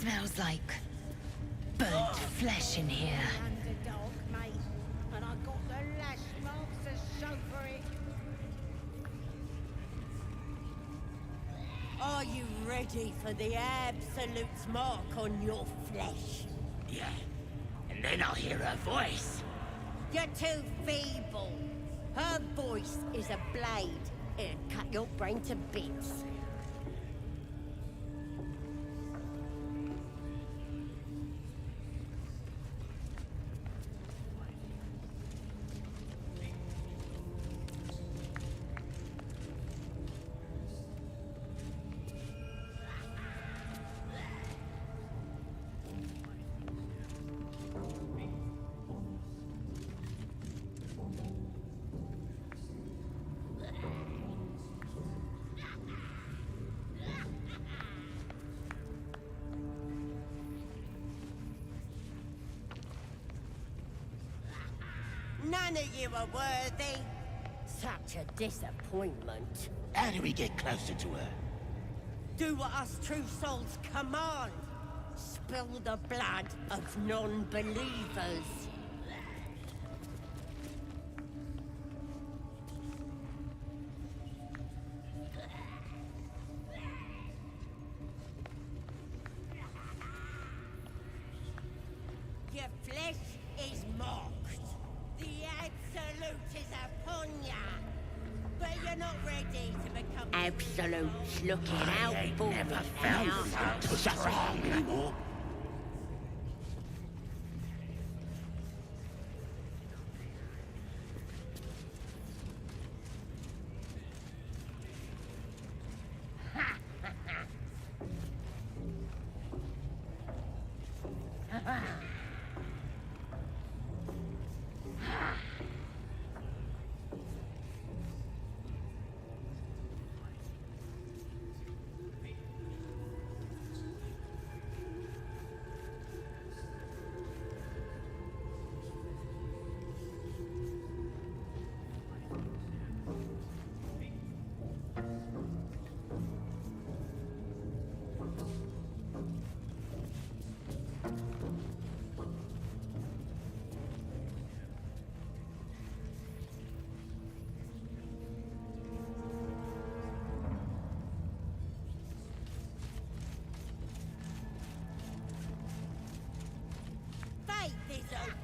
Smells like burnt flesh in here. Underdog, mate, and I got the lash marks to show for it. Are you ready for the Absolute's mark on your flesh? Yeah. And then I'll hear her voice. You're too feeble. Her voice is a blade. It'll cut your brain to bits. None of you are worthy. Such a disappointment. How do we get closer to her? Do what us true souls command. Spill the blood of non-believers. Your flesh is marked. The Absolute is upon ya. But you're not ready to become... Absolute's looking out for you now. Push us around anymore.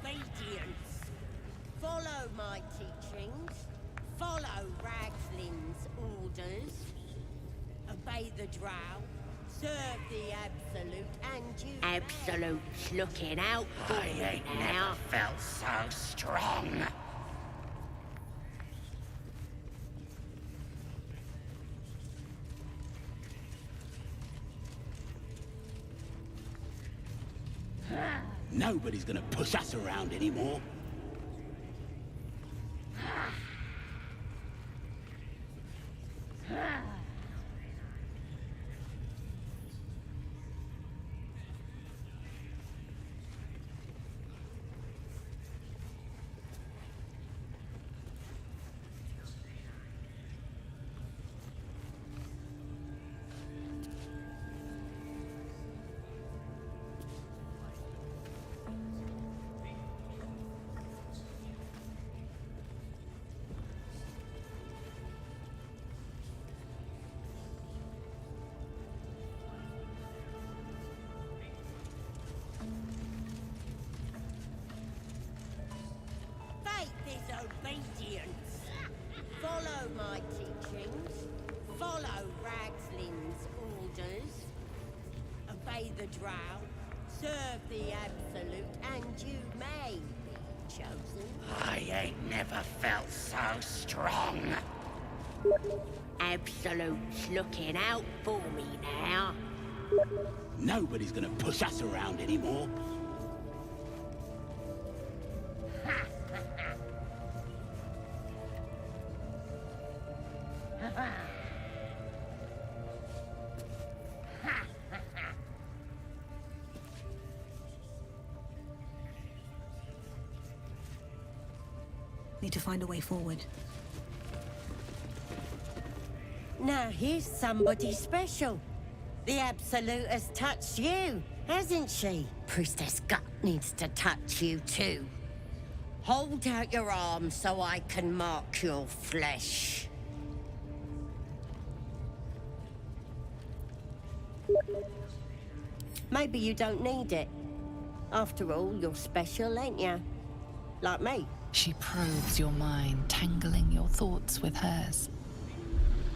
Obedience. Follow my teachings. Follow Ragslin's orders. Obey the Drow. Serve the Absolute, and you... Absolute's looking out for you I ain't now. never felt so strong. Nobody's gonna push us around anymore. Obedience. Follow my teachings. Follow Ragslin's orders. Obey the Drow. Serve the Absolute, and you may be chosen. I ain't never felt so strong. Absolute's looking out for me now. Nobody's gonna push us around anymore. Need to find a way forward. Now here's somebody special. The Absolute has touched you, hasn't she? Priestess Gut needs to touch you too. Hold out your arm so I can mark your flesh. Maybe you don't need it. After all, you're special, ain't you? Like me. She probes your mind, tangling your thoughts with hers.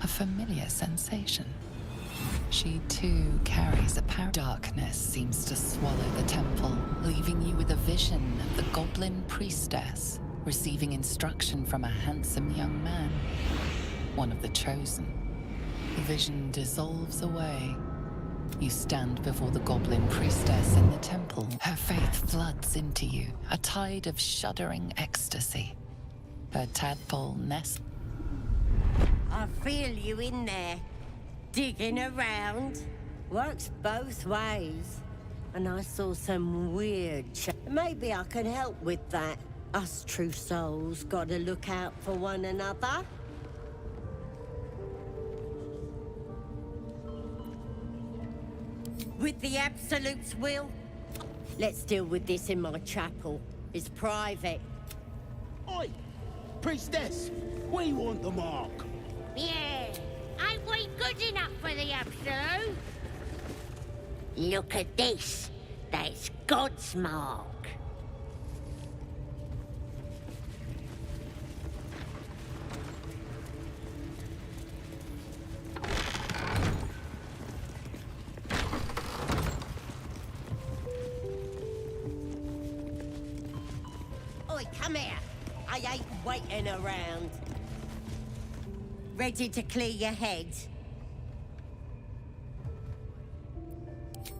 A familiar sensation. She too carries a power. Darkness seems to swallow the temple, leaving you with a vision of the goblin priestess receiving instruction from a handsome young man, one of the chosen. The vision dissolves away. You stand before the goblin priestess in the temple. Her faith floods into you, a tide of shuddering ecstasy. Her tadpole nest. I feel you in there, digging around. Works both ways. And I saw some weird maybe I can help with that. Us true souls gotta look out for one another. With the Absolute's will, let's deal with this in my chapel. It's private. Oi! Priestess! We want the mark! Yeah, ain't we good enough for the Absolute? Look at this. That's God's mark. Oi, come here. I ain't waiting around. Ready to clear your head?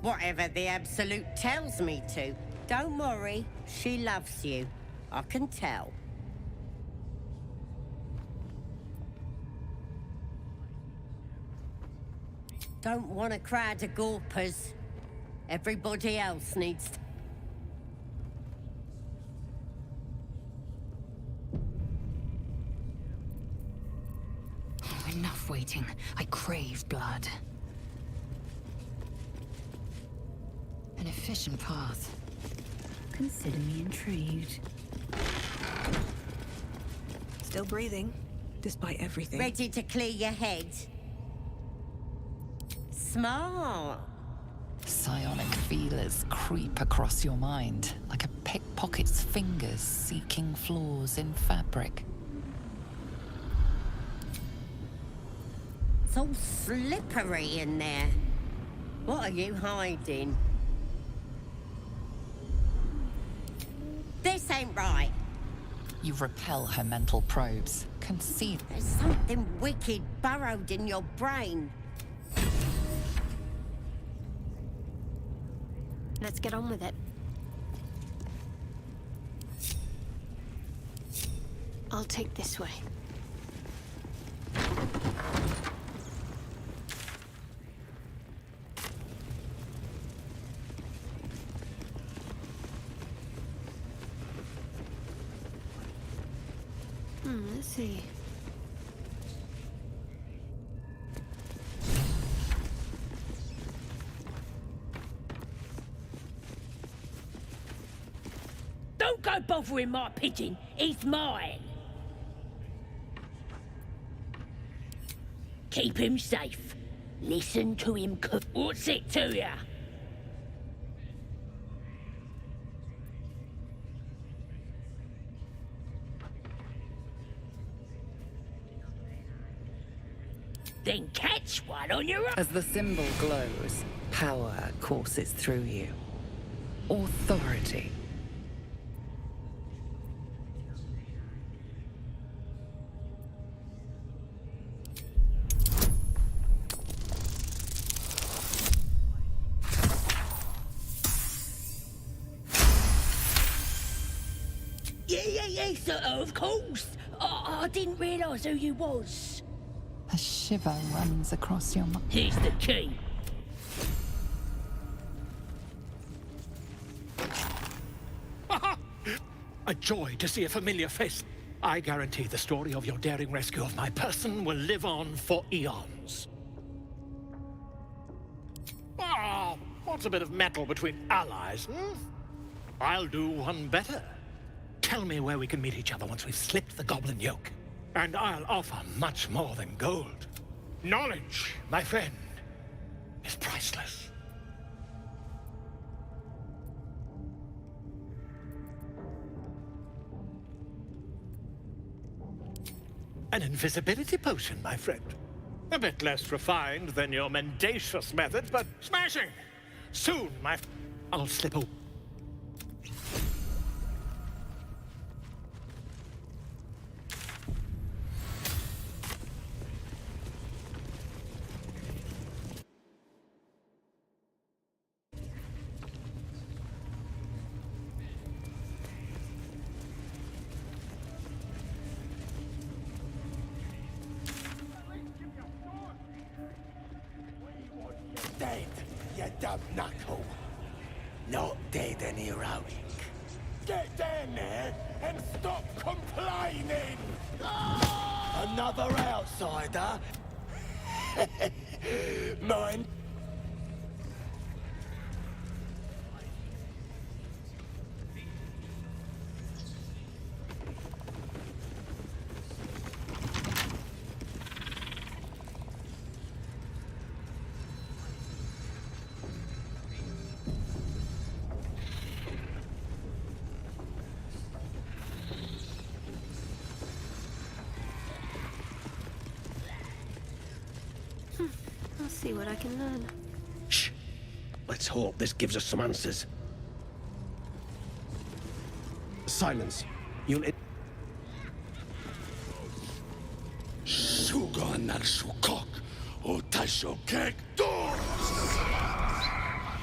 Whatever the Absolute tells me to. Don't worry, she loves you. I can tell. Don't want a crowd of gawpers. Everybody else needs to... Enough waiting. I crave blood. An efficient path. Consider me intrigued. Still breathing, despite everything. Ready to clear your head? Smart. Psionic feelers creep across your mind, like a pickpocket's fingers seeking flaws in fabric. It's all slippery in there. What are you hiding? This ain't right. You repel her mental probes, conceive. There's something wicked burrowed in your brain. Let's get on with it. I'll take this way. Let's see. Don't go bothering my pigeon. He's mine. Keep him safe. Listen to him cook. What's it to ya? Then catch one on your own. As the symbol glows, power courses through you. Authority. Yeah, sir, of course. I didn't realise who you was. A shiver runs across your mind. Here's the key. A joy to see a familiar face. I guarantee the story of your daring rescue of my person will live on for eons. wants a bit of metal between allies, hmm? I'll do one better. Tell me where we can meet each other once we've slipped the goblin yoke. And I'll offer much more than gold. Knowledge, my friend, is priceless. An invisibility potion, my friend. A bit less refined than your mendacious methods, but smashing! Soon, I'll slip away. Dead, you dumb knuckle. Not dead and heroic. Get down there and stop complaining! Another outsider? Mine. I'll see what I can learn. Shh. Let's hope this gives us some answers. Silence. You'll... Suga Narsukok, Otashokek Doors!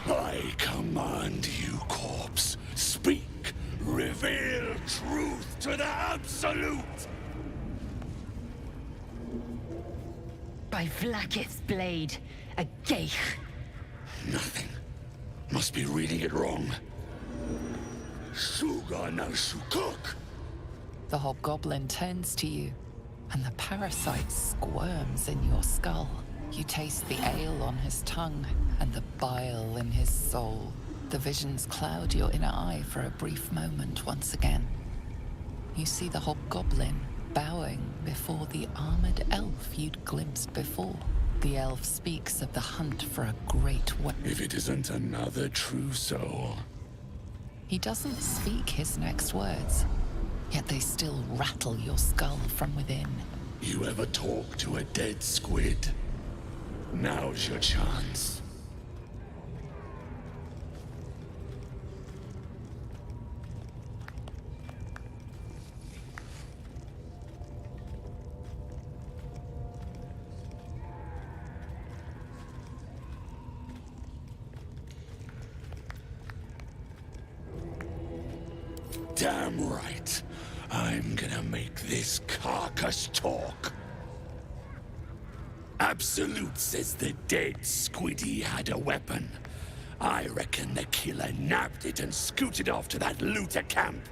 I command you, corpse. Speak. Reveal truth to the Absolute! By Vlaakith's blade, a geich. Nothing. Must be reading it wrong. Suga Narsukok! The hobgoblin turns to you, and the parasite squirms in your skull. You taste the ale on his tongue and the bile in his soul. The visions cloud your inner eye for a brief moment once again. You see the hobgoblin bowing before the armored elf you'd glimpsed before. The elf speaks of the hunt for a great weapon. If it isn't another true soul. He doesn't speak his next words, yet they still rattle your skull from within. You ever talk to a dead squid? Now's your chance. Damn right. I'm gonna make this carcass talk. Absolute says the dead Squiddy had a weapon. I reckon the killer nabbed it and scooted off to that looter camp.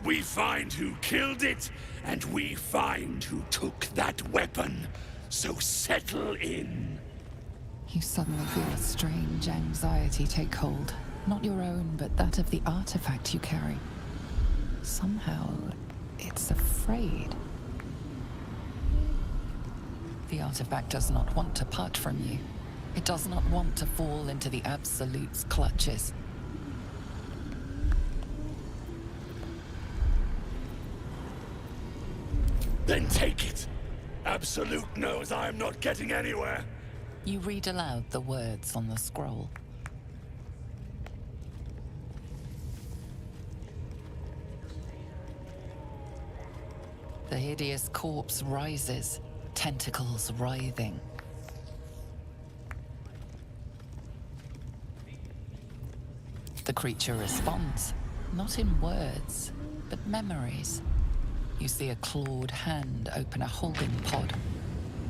We find who killed it, and we find who took that weapon. So settle in. You suddenly feel a strange anxiety take hold. Not your own, but that of the artifact you carry. Somehow, it's afraid. The artifact does not want to part from you. It does not want to fall into the Absolute's clutches. Then take it. Absolute knows I'm not getting anywhere. You read aloud the words on the scroll. The hideous corpse rises, tentacles writhing. The creature responds, not in words, but memories. You see a clawed hand open a holding pod,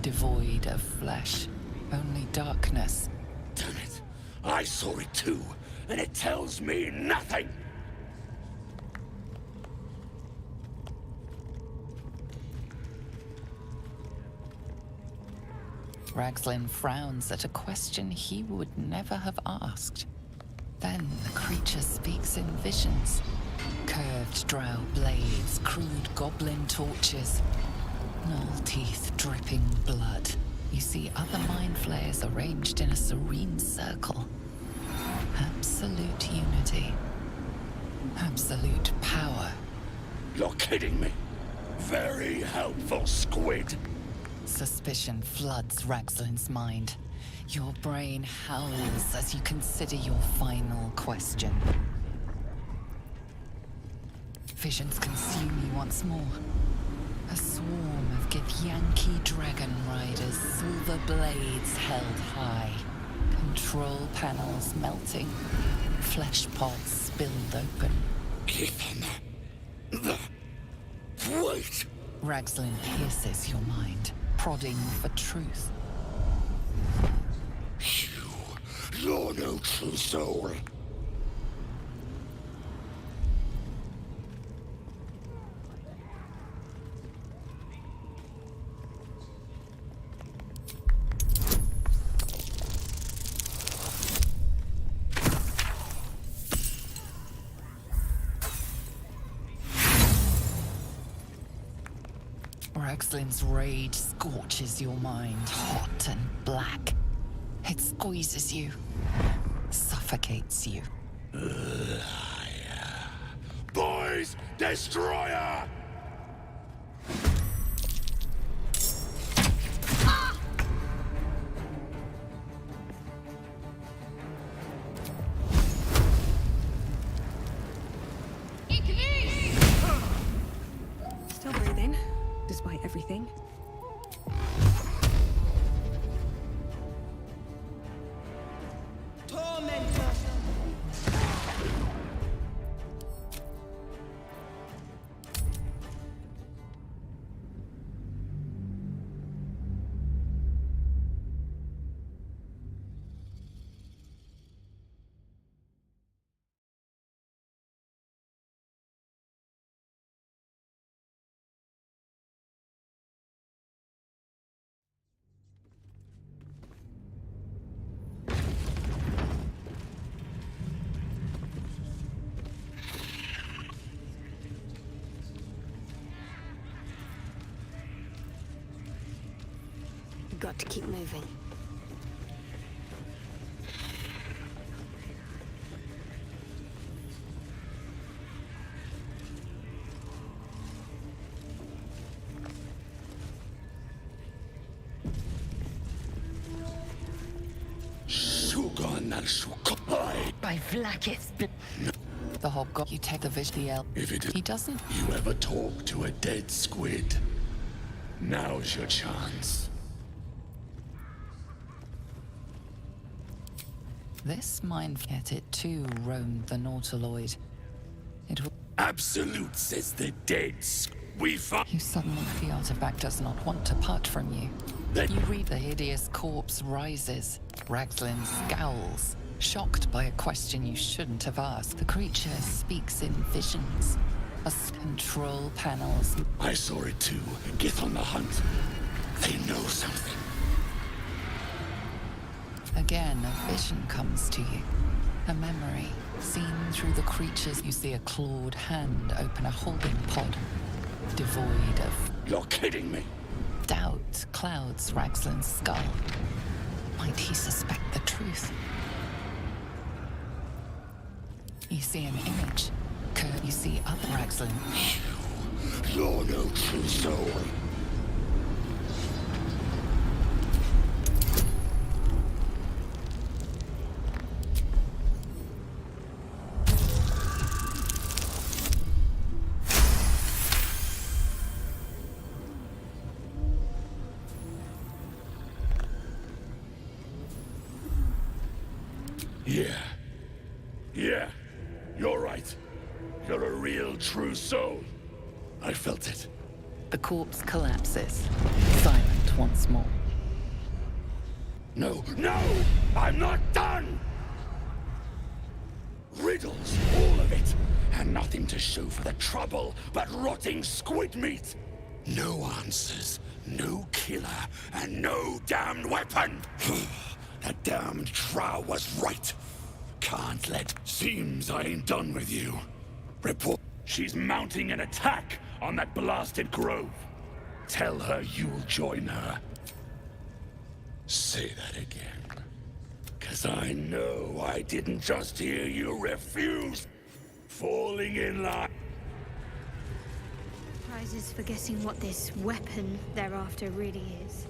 devoid of flesh, only darkness. Damn it. I saw it too, and it tells me nothing. Ragzlin frowns at a question he would never have asked. Then the creature speaks in visions. Curved drow blades, crude goblin torches, gnoll teeth dripping blood. You see other mind flayers arranged in a serene circle. Absolute unity. Absolute power. You're kidding me. Very helpful, Squid. Suspicion floods Ragzlin's mind. Your brain howls as you consider your final question. Visions consume you once more. A swarm of Githyanki dragon riders, silver blades held high. Control panels melting. Flesh pods spilled open. Githyan. Wait! Ragzlin pierces your mind, prodding for truth. You're no true soul. Ragzlin's rage scorches your mind, hot and black. It squeezes you, suffocates you. Boys, Destroyer! Still breathing, despite everything. Tormentor! Got to keep moving. By Vlaakith's blood. The hobgoblin, you take the vision, the elf. If it is He doesn't. you ever talk to a dead squid, now's your chance. This mind, yet it too roamed the Nautiloid. It will. Absolute says the dead we find. You suddenly, the artifact does not want to part from you. You read the hideous corpse rises. Ragzlin scowls, shocked by a question you shouldn't have asked. The creature speaks in visions. Control panels. I saw it too. Get on the hunt. They know something. Again, a vision comes to you. A memory, seen through the creatures. You see a clawed hand open a holding pod, devoid of You're kidding me. doubt clouds Ragzlin's skull. Might he suspect the truth? You see an image. You see other Ragzlin. You're no true soul. Yeah, you're right. You're a real true soul. I felt it. The corpse collapses, silent once more. No, I'm not done! Riddles, all of it, and nothing to show for the trouble but rotting squid meat. No answers, no killer, and no damned weapon! That damned Drow was right. Can't let... Seems I ain't done with you. Report... She's mounting an attack on that blasted grove. Tell her you'll join her. Say that again. 'Cause I know I didn't just hear you refuse. Falling in line. Prizes for guessing what this weapon thereafter really is.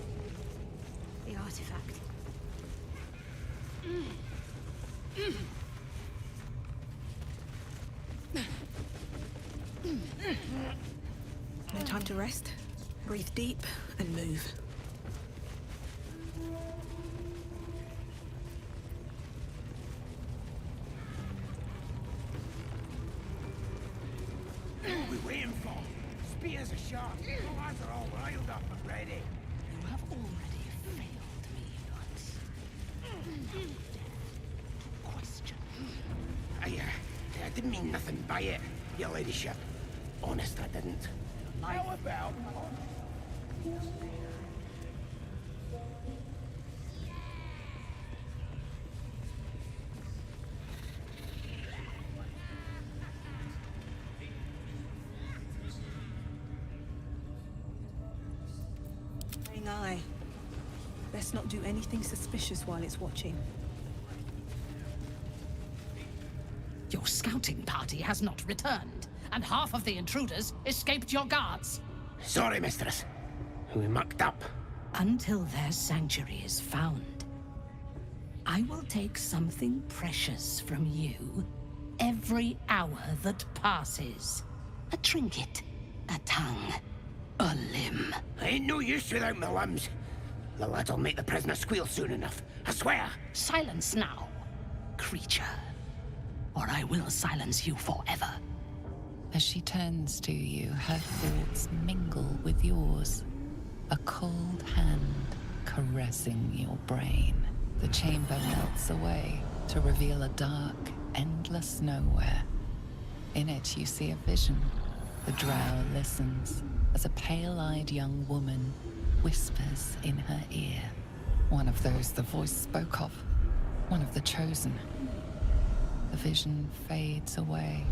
The artifact. No time to rest. Breathe deep and move. What are we waiting for? Spears are sharp. Eyes are all riled up and ready. You have already failed me once. Question. I didn't mean nothing by it, your ladyship. Honest, I didn't. How about... Eye. Best not do anything suspicious while it's watching. Your scouting party has not returned, and half of the intruders escaped your guards. Sorry, mistress. We mucked up. Until their sanctuary is found, I will take something precious from you every hour that passes. A trinket, a tongue, a limb. I ain't no use without my limbs. The lad'll make the prisoner squeal soon enough. I swear. Silence now, creature, or I will silence you forever. As she turns to you, her thoughts mingle with yours. A cold hand caressing your brain. The chamber melts away to reveal a dark, endless nowhere. In it, you see a vision. The drow listens as a pale-eyed young woman whispers in her ear. One of those the voice spoke of. One of the chosen. The vision fades away.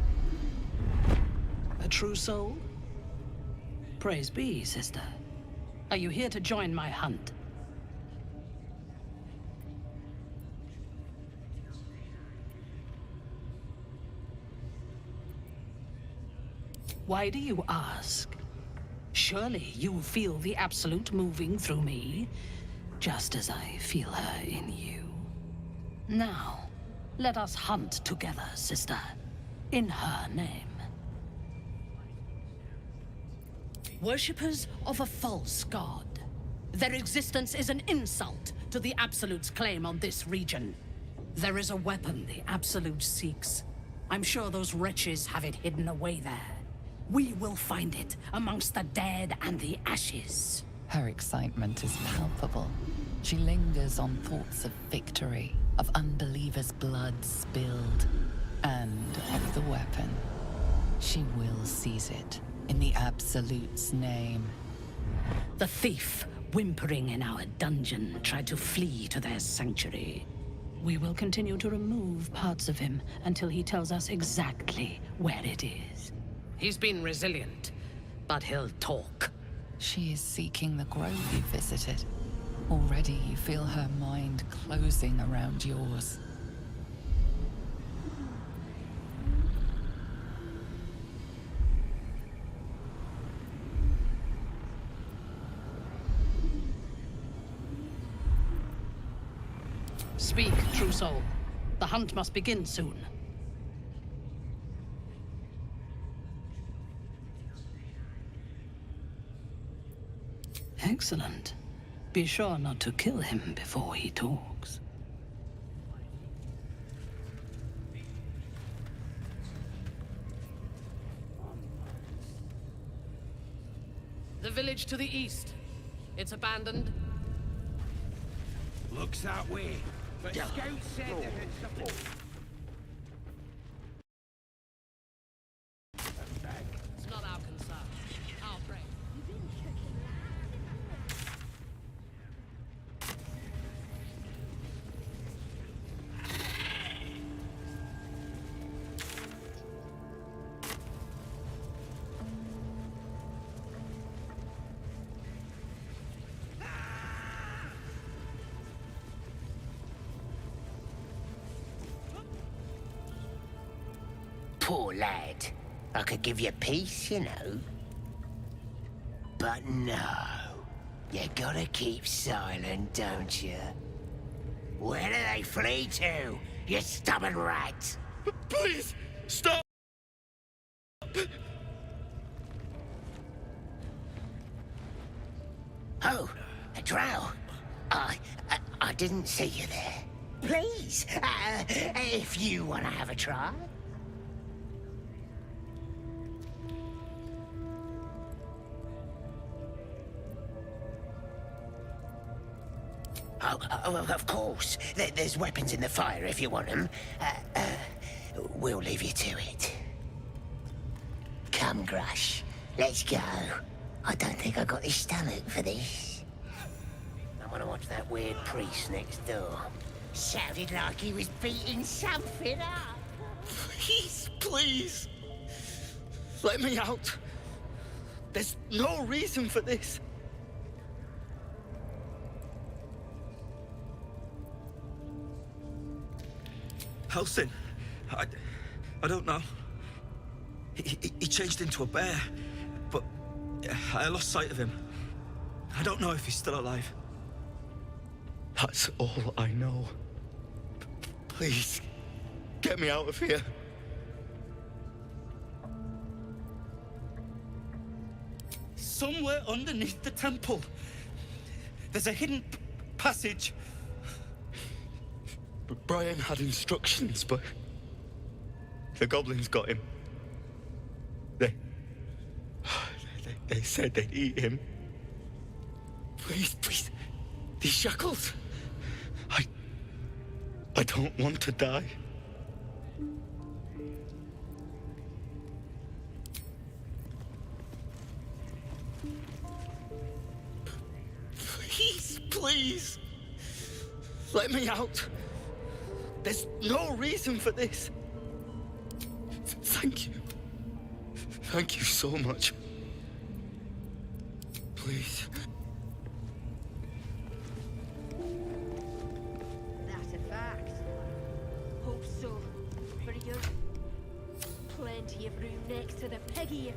A true soul? Praise be, sister. Are you here to join my hunt? Why do you ask? Surely you feel the Absolute moving through me, just as I feel her in you. Now, let us hunt together, sister, in her name. Worshippers of a false god. Their existence is an insult to the Absolute's claim on this region. There is a weapon the Absolute seeks. I'm sure those wretches have it hidden away there. We will find it amongst the dead and the ashes. Her excitement is palpable. She lingers on thoughts of victory, of unbelievers' blood spilled, and of the weapon. She will seize it, in the Absolute's name. The thief, whimpering in our dungeon, tried to flee to their sanctuary. We will continue to remove parts of him until he tells us exactly where it is. He's been resilient, but he'll talk. She is seeking the grove you visited. Already you feel her mind closing around yours. Speak, true soul. The hunt must begin soon. Excellent. Be sure not to kill him before he talks. The village to the east. It's abandoned. Looks that way. But scouts said they had something... It's not our concern. Our prey. Poor lad. I could give you peace, you know. But no. You gotta keep silent, don't you? Where do they flee to, you stubborn rat? Please, stop! Oh, a drow. I didn't see you there. Please, if you want to have a try. Oh, of course. There's weapons in the fire if you want them. We'll leave you to it. Come, Grush. Let's go. I don't think I got the stomach for this. I want to watch that weird priest next door. Sounded like he was beating something up. Please, please. Let me out. There's no reason for this. Halsin, I don't know. He changed into a bear, but I lost sight of him. I don't know if he's still alive. That's all I know. Please, get me out of here. Somewhere underneath the temple, there's a hidden passage. Brian had instructions, but the goblins got him. They said they'd eat him. Please, please, these shackles. I don't want to die. Please, please, let me out. There's no reason for this. Thank you. Thank you so much. Please. That's a fact. Hope so. For you. Plenty of room next to the piggy.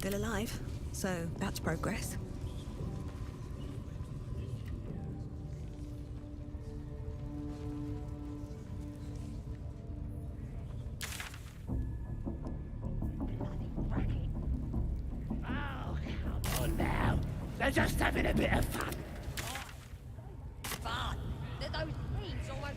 still alive, so that's progress. Come on now. They're just having a bit of fun. Fun. Those things almost...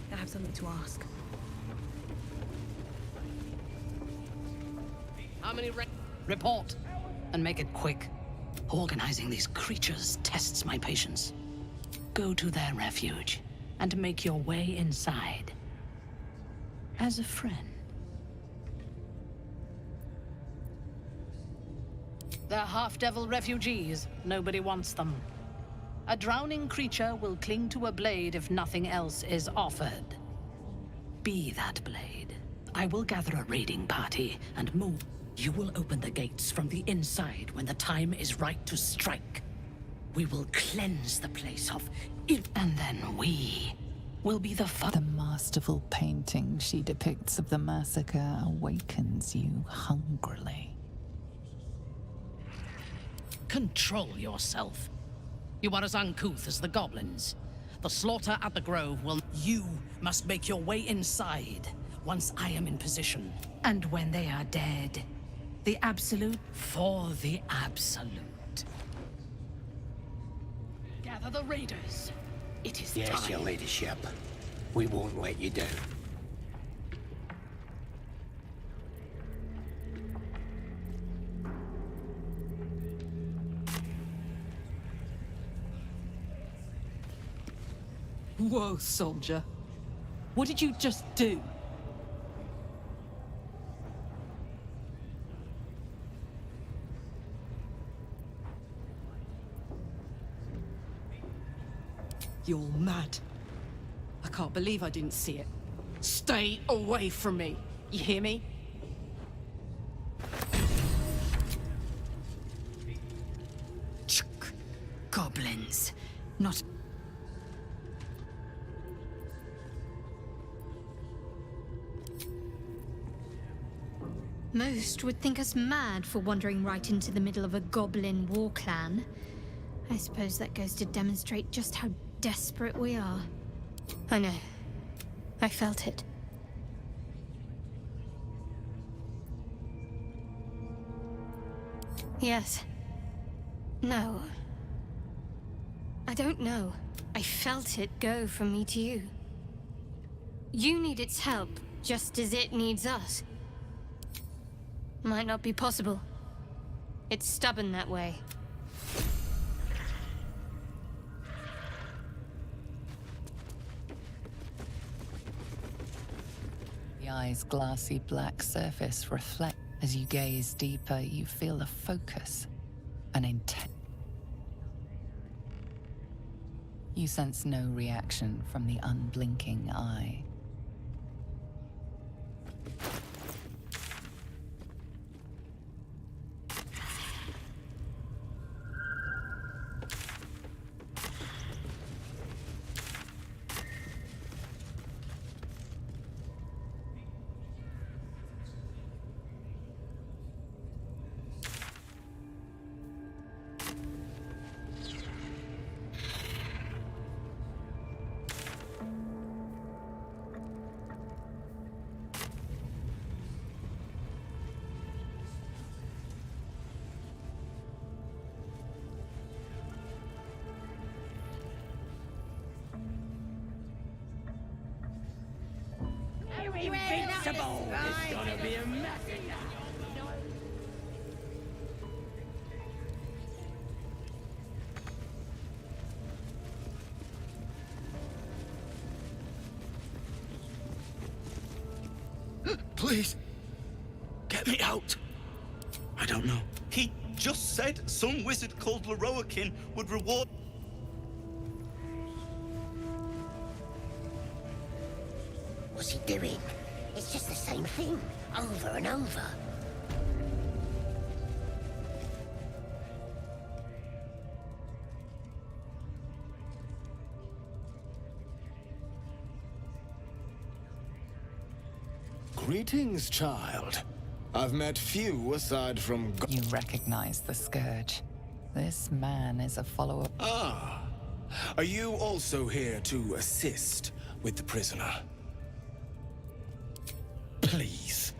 I have something to ask. How many report, and make it quick. Organizing these creatures tests my patience. Go to their refuge, and make your way inside. As a friend. They're half-devil refugees. Nobody wants them. A drowning creature will cling to a blade if nothing else is offered. Be that blade. I will gather a raiding party and move. You will open the gates from the inside when the time is right to strike. We will cleanse the place of it, and then we will be the The masterful painting she depicts of the massacre awakens you hungrily. Control yourself. You are as uncouth as the goblins. The slaughter at the Grove will... You must make your way inside once I am in position. And when they are dead, the Absolute for the Absolute. Gather the raiders. It is Yes, time. your ladyship. We won't let you down. Whoa, soldier. What did you just do? You're mad. I can't believe I didn't see it. Stay away from me. You hear me? Goblins. Not... Most would think us mad for wandering right into the middle of a goblin war clan. I suppose that goes to demonstrate just how desperate we are. I know. I felt it. Yes. No. I don't know. I felt it go from me to you. You need its help, just as it needs us. Might not be possible. It's stubborn that way. The eye's glassy black surface reflects. As you gaze deeper, you feel a focus, an intent. You sense no reaction from the unblinking eye. Invincible! It's gonna be a massive... Please, get me out. I don't know. He just said some wizard called Leroakin would reward... What's he doing? It's just the same thing, over and over. Greetings, child. I've met few aside from... You recognize the Scourge. This man is a follower. Ah. Are you also here to assist with the prisoner? Please.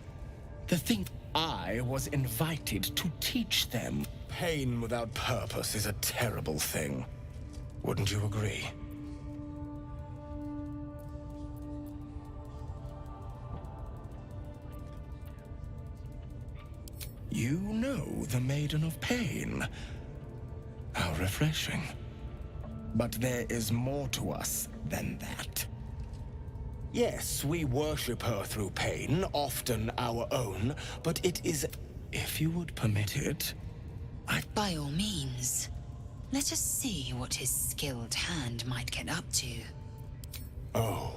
The thing... I was invited to teach them. Pain without purpose is a terrible thing. Wouldn't you agree? You know the Maiden of Pain. How refreshing. But there is more to us than that. Yes, we worship her through pain, often our own, but it is, if you would permit it, By all means. Let us see what his skilled hand might get up to. Oh.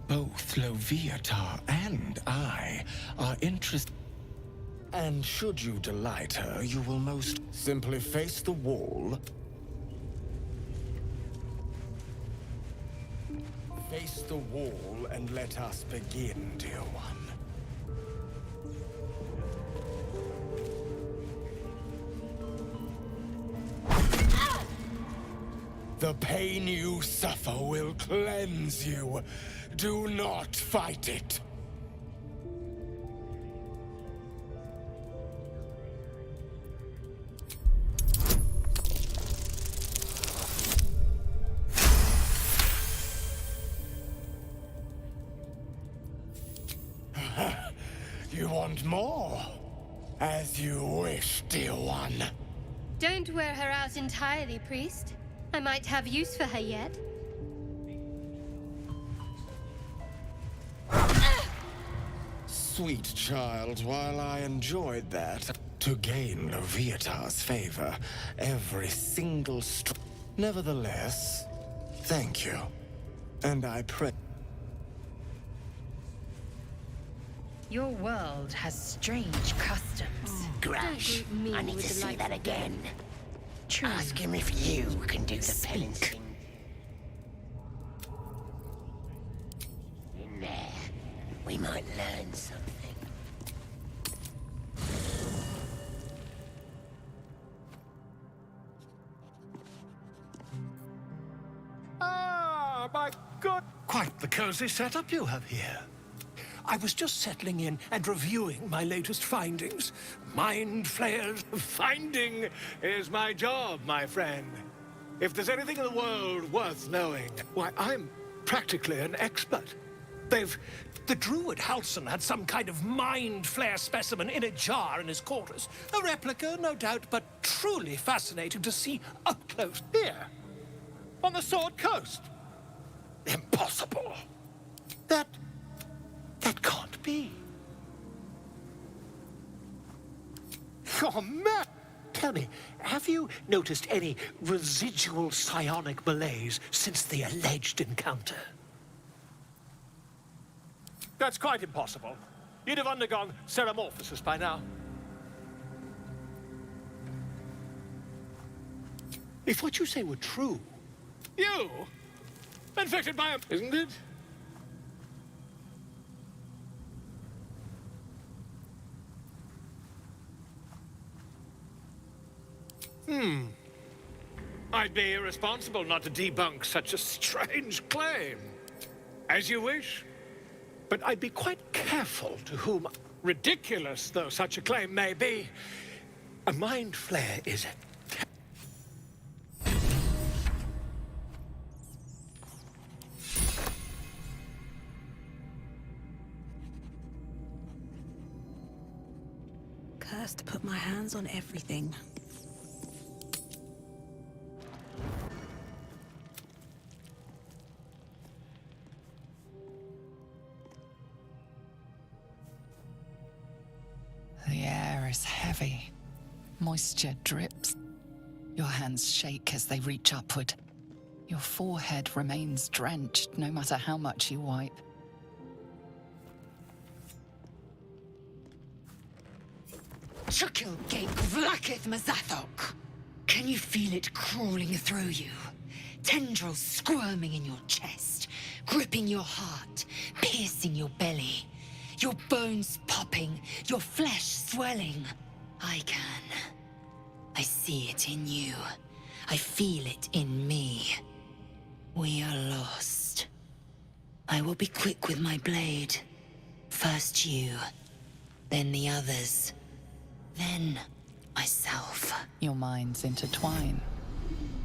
Both Loviatar and I are interested. And should you delight her, you will most simply face the wall. Face the wall and let us begin, dear one. The pain you suffer will cleanse you. Do not fight it. You want more? As you wish, dear one. Don't wear her out entirely, priest. I might have use for her yet. Sweet child, while I enjoyed that, to gain Loviatar's favor, every single Nevertheless, thank you. And I pray... Your world has strange customs. Grash, I need to see that again. Ask him if you can do the penance. In there, we might learn something. Ah, my God! Quite the cozy setup you have here. I was just settling in and reviewing my latest findings. Mind flayers. Finding is my job, my friend. If there's anything in the world worth knowing, why, I'm practically an expert. The druid Halson had some kind of mind flare specimen in a jar in his quarters. A replica, no doubt, but truly fascinating to see up close. Here, on the Sword Coast. Impossible. That can't be. Oh, man! Tell me, have you noticed any residual psionic malaise since the alleged encounter? That's quite impossible. You'd have undergone ceramorphosis by now. If what you say were true, you, infected by a... Isn't it? I'd be irresponsible not to debunk such a strange claim. As you wish. But I'd be quite careful to whom, ridiculous though such a claim may be, a mind flare is Cursed to put my hands on everything. The air is heavy. Moisture drips. Your hands shake as they reach upward. Your forehead remains drenched no matter how much you wipe. Chukil Gate Vlakith Mazathok! Can you feel it crawling through you? Tendrils squirming in your chest, gripping your heart, piercing your belly. Your bones popping, your flesh swelling. I can. I see it in you. I feel it in me. We are lost. I will be quick with my blade. First you, then the others, then myself. Your minds intertwine.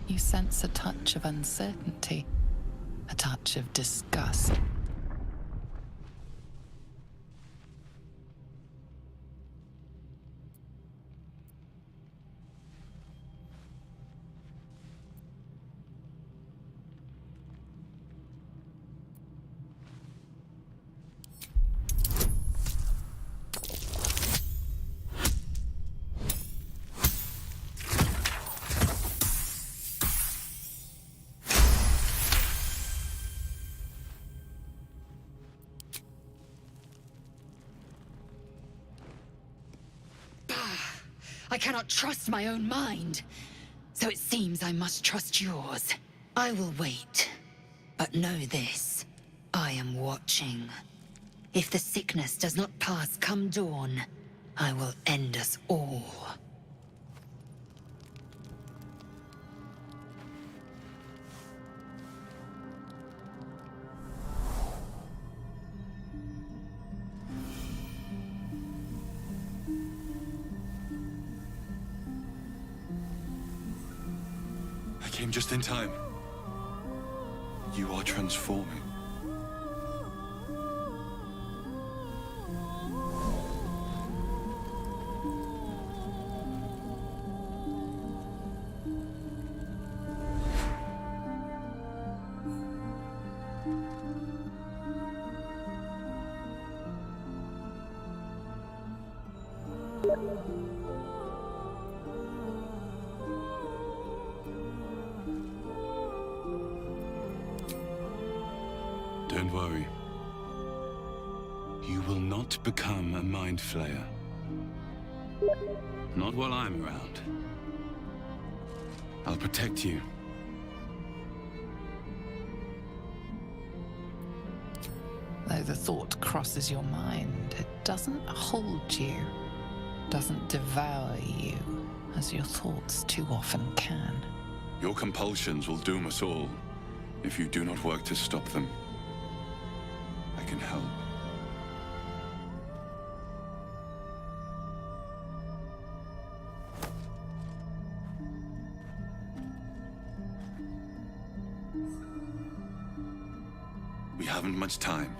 You sense a touch of uncertainty, a touch of disgust. I cannot trust my own mind. So it seems I must trust yours. I will wait. But know this. I am watching. If the sickness does not pass come dawn, I will end us all. I came just in time. You are transforming. Don't worry. You will not become a Mind Flayer. Not while I'm around. I'll protect you. Though the thought crosses your mind, it doesn't hold you, doesn't devour you, as your thoughts too often can. Your compulsions will doom us all, if you do not work to stop them. I can help. We haven't much time,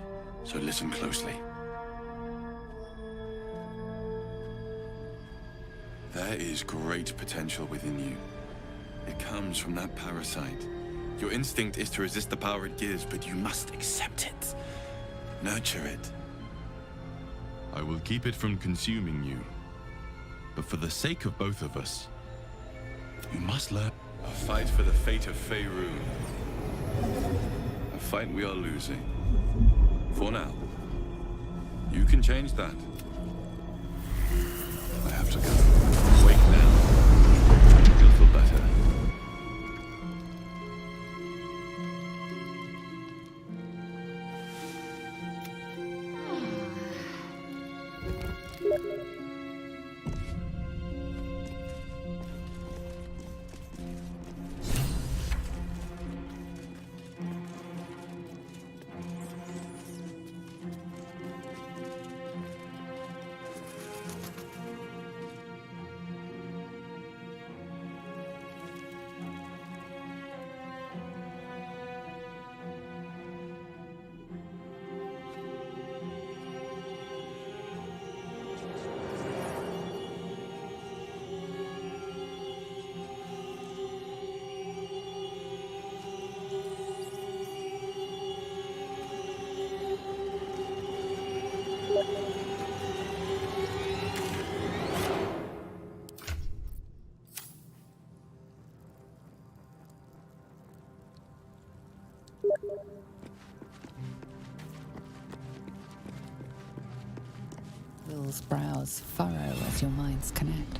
so listen closely. There is great potential within you. It comes from that parasite. Your instinct is to resist the power it gives, but you must accept it. Nurture it. I will keep it from consuming you. But for the sake of both of us, you must learn. A fight for the fate of Faerun. A fight we are losing. For now. You can change that. I have to go. Wake now. You'll feel better. Will's brows furrow as your minds connect.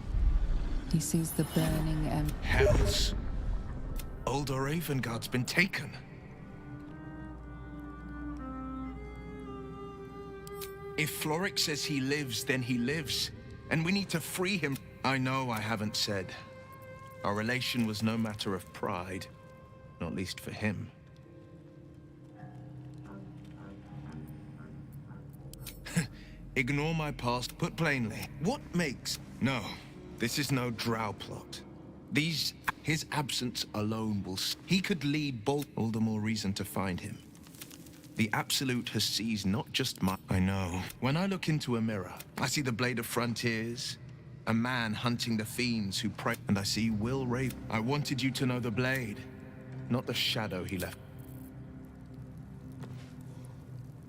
He sees the burning Hells! Old Ravengard's been taken. If Florrick says he lives, then he lives. And we need to free him. I know I haven't said. Our relation was no matter of pride. Not least for him. Ignore my past, put plainly. What makes... No, this is no drow plot. His absence alone will... He could lead both... All the more reason to find him. The Absolute has seized not just my... I know. When I look into a mirror, I see the Blade of Frontiers, a man hunting the fiends who prey... And I see Will Raven. I wanted you to know the Blade, not the shadow he left.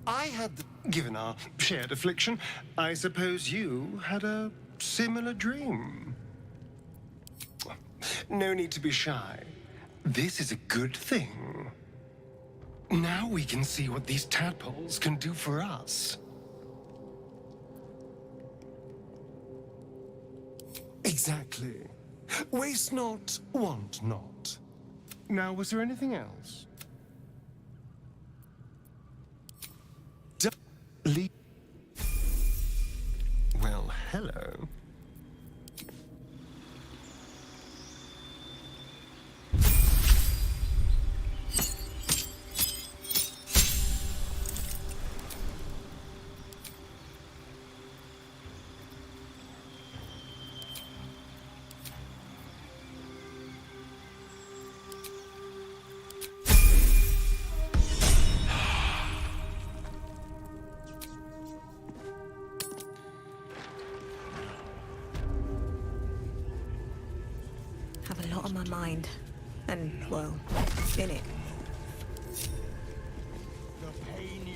I had... Given our shared affliction, I suppose you had a similar dream. No need to be shy. This is a good thing. Now we can see what these tadpoles can do for us. Exactly. Waste not, want not. Now, was there anything else? Well, hello. Have a lot on my mind. And, well, in it. The pain you...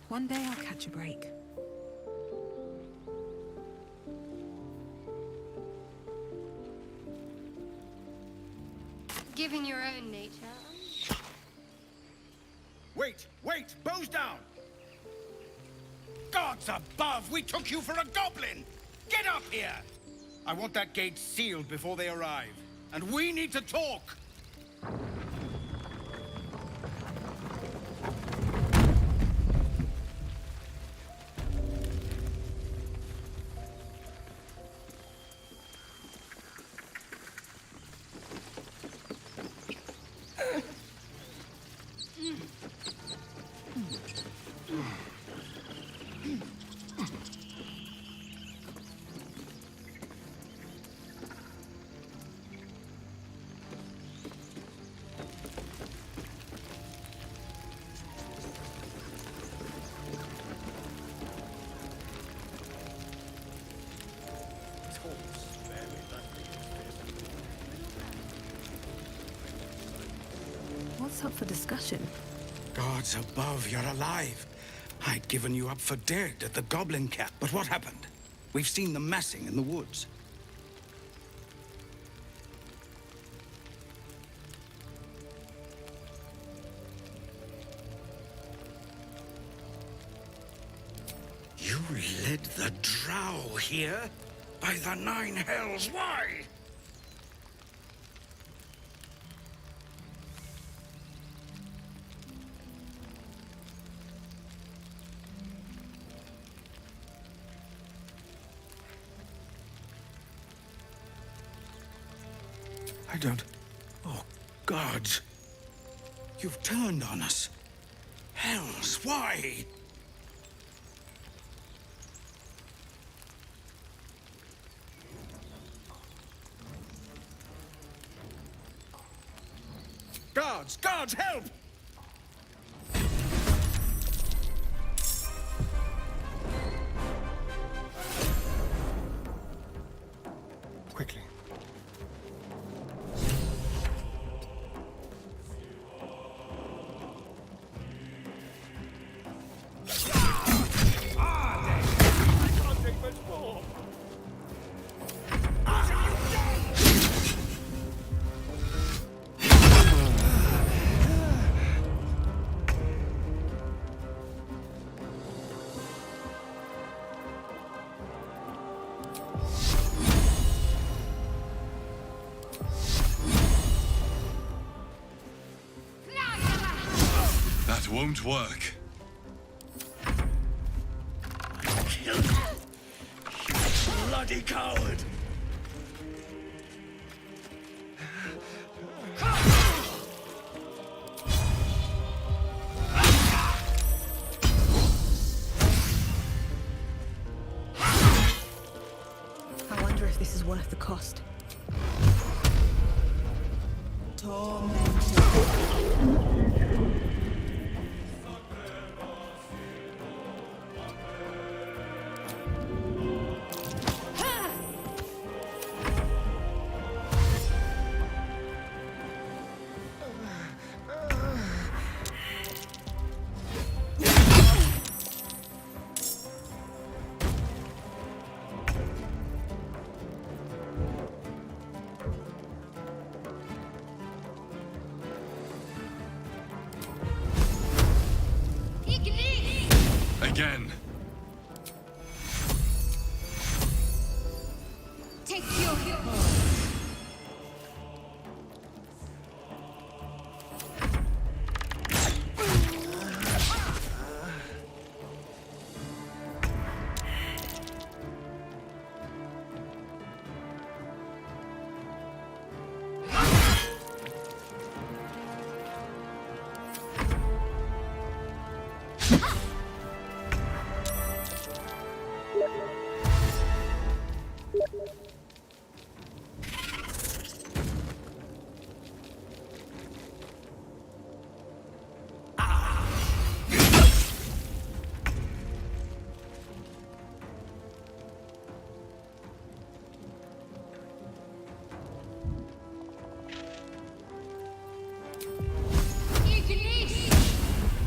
One day I'll catch a break. Given your own nature. Wait! Bows down! Gods above! We took you for a goblin! Get up here! I want that gate sealed before they arrive. And we need to talk! What's up for discussion? Gods above, you're alive. I'd given you up for dead at the Goblin Camp. But what happened? We've seen them massing in the woods. You led the drow here? By the Nine Hells, why? I don't... Oh, gods. You've turned on us. Hells, why? Guards, help! won't work. You bloody coward! I wonder if this is worth the cost. Again. Take your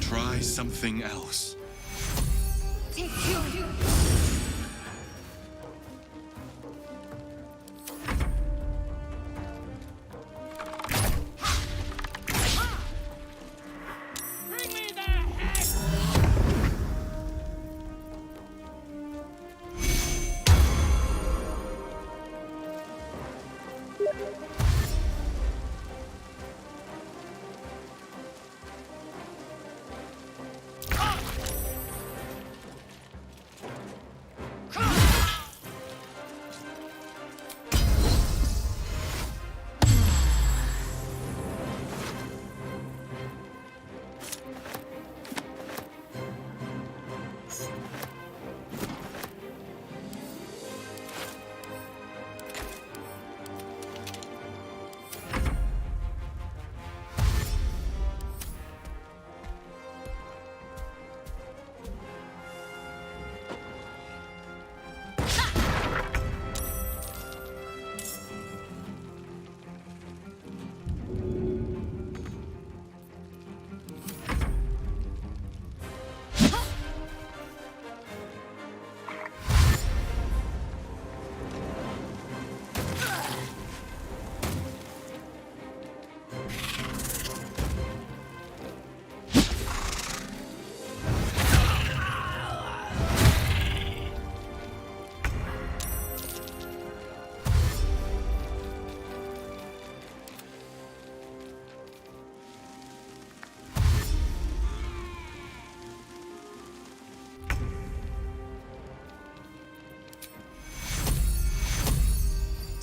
Try something else. Take your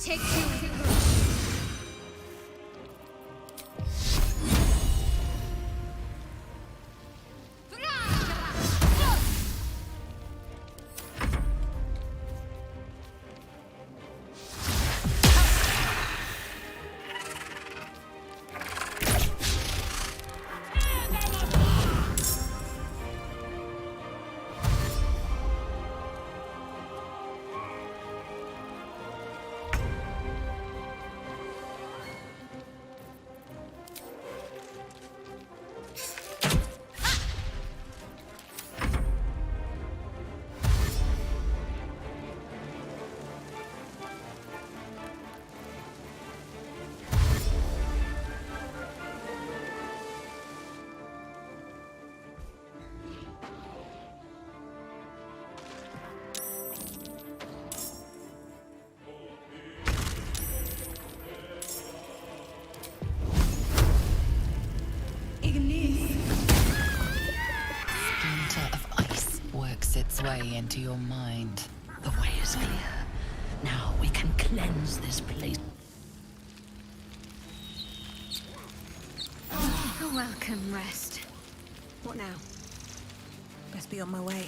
Take two. makes its way into your mind. The way is clear. Now we can cleanse this place. A welcome rest. What now? Best be on my way.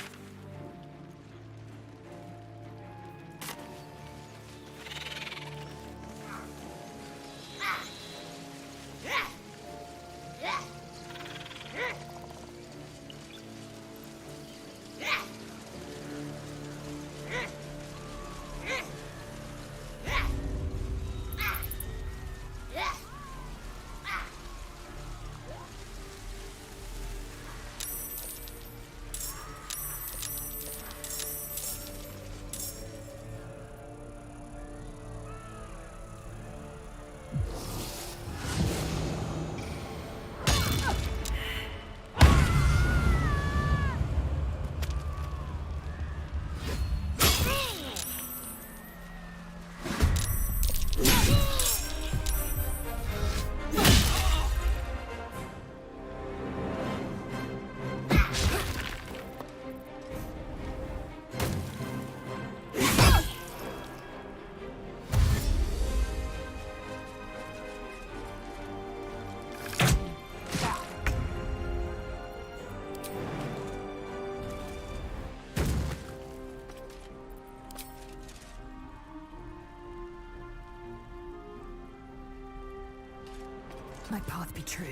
My path be true.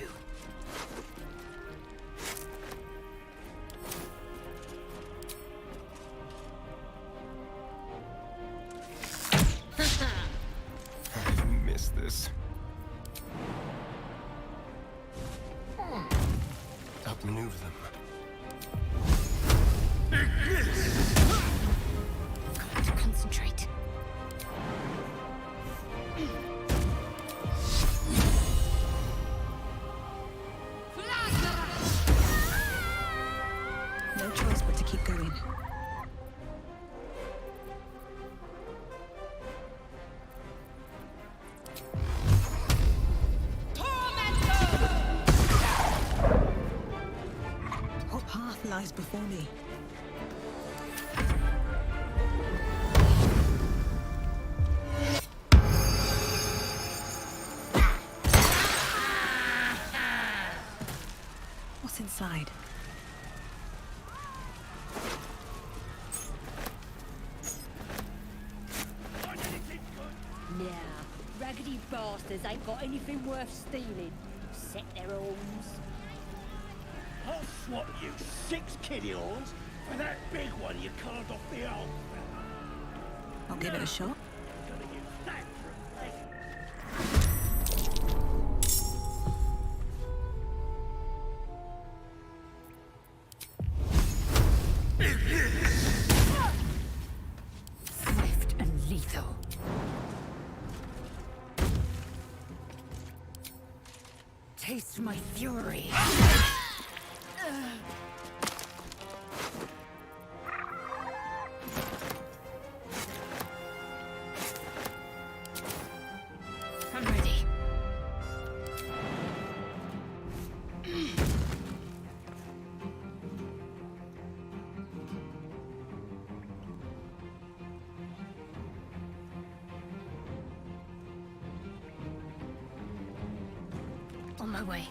I miss this. Outmaneuver them. Got to concentrate. No choice but to keep going. What path lies before me? What's inside? Nah, raggedy bastards ain't got anything worth stealing. Set their arms. I'll swap you 6 kiddie horns for that big one you carved off the old fella. I'll give it a shot. Gonna use that for a present. Swift and lethal. Taste my fury. I'm ready. On my way.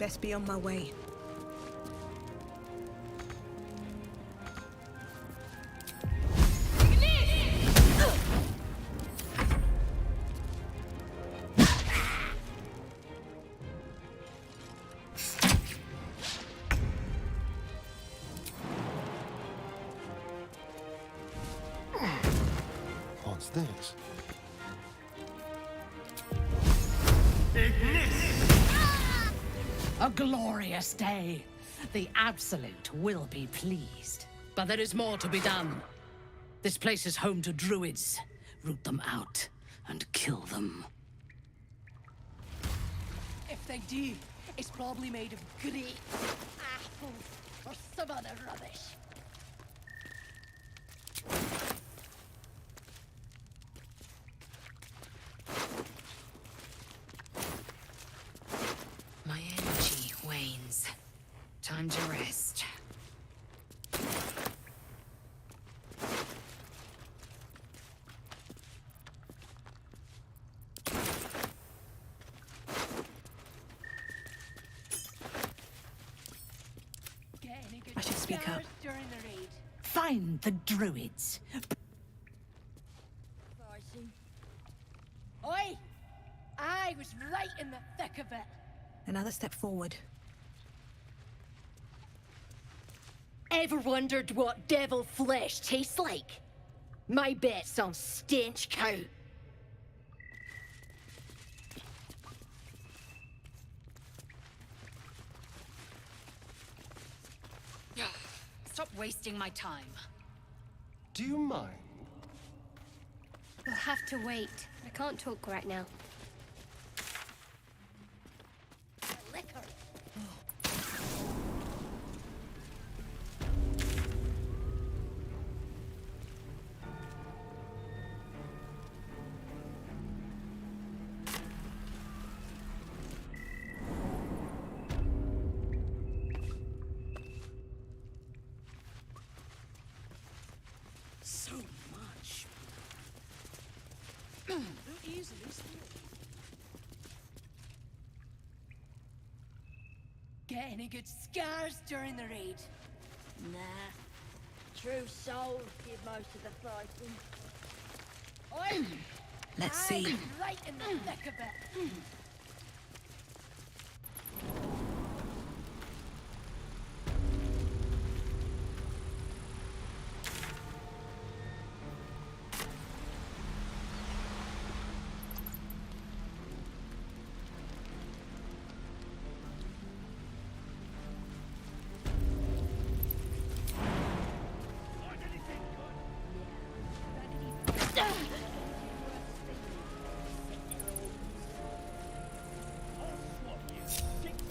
Best be on my way. What's this? A glorious day. The Absolute will be pleased. But there is more to be done. This place is home to druids. Root them out and kill them. If they do, it's probably made of great apples or some other rubbish. My energy wanes. Time to rest. I should speak up. Find the druids. Oi! I was right in the thick of it. Another step forward. Ever wondered what devil flesh tastes like? My bet's on stench cow. Stop wasting my time. Do you mind? We'll have to wait. I can't talk right now. So much. Easily get any good scars during the raid? Nah. True soul did most of the fighting. Oi! Let's see. I was right in the thick of it.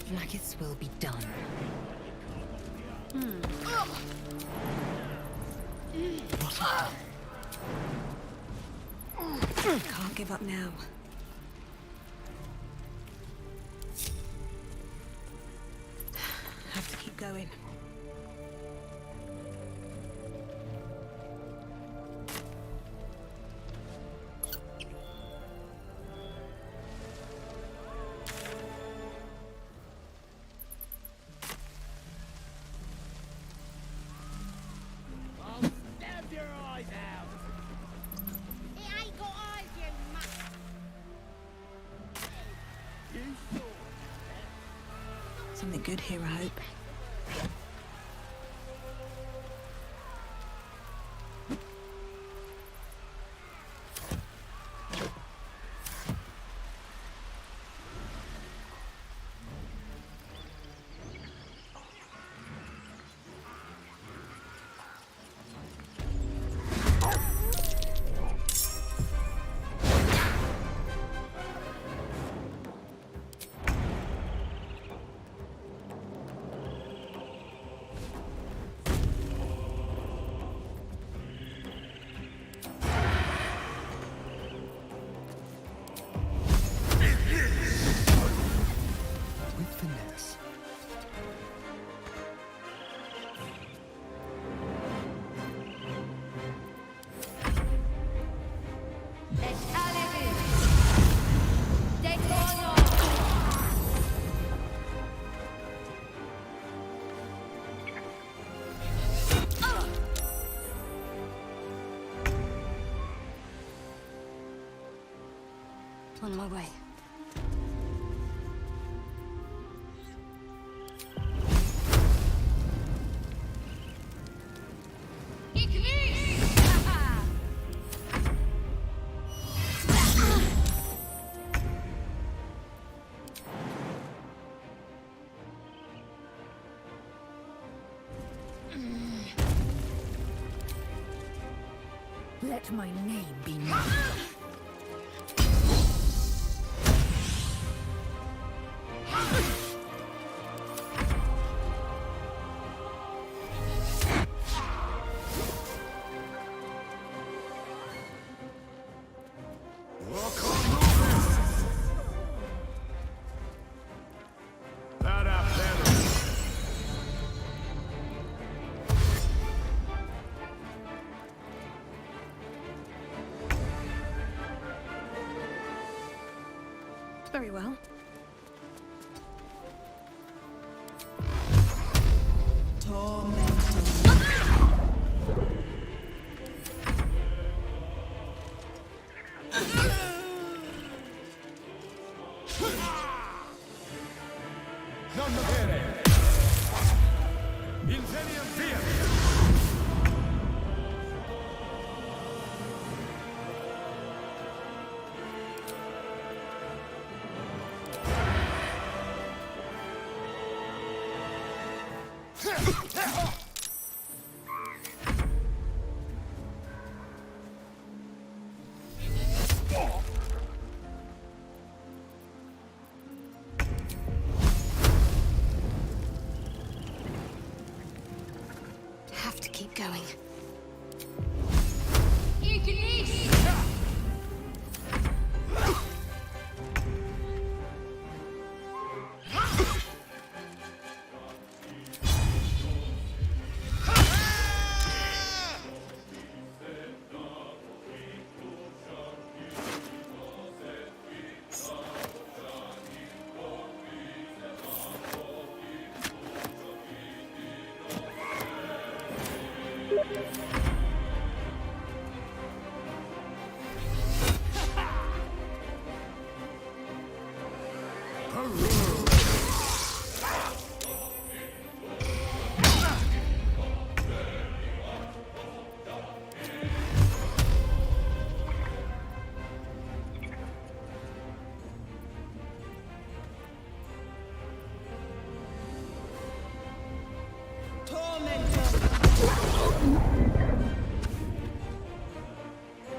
Blackets will be done. Can't give up now. Have to keep going. Something good here, I hope. On my way. Let my name be known. Very well. Non dovere! Ingenium via! Have to keep going.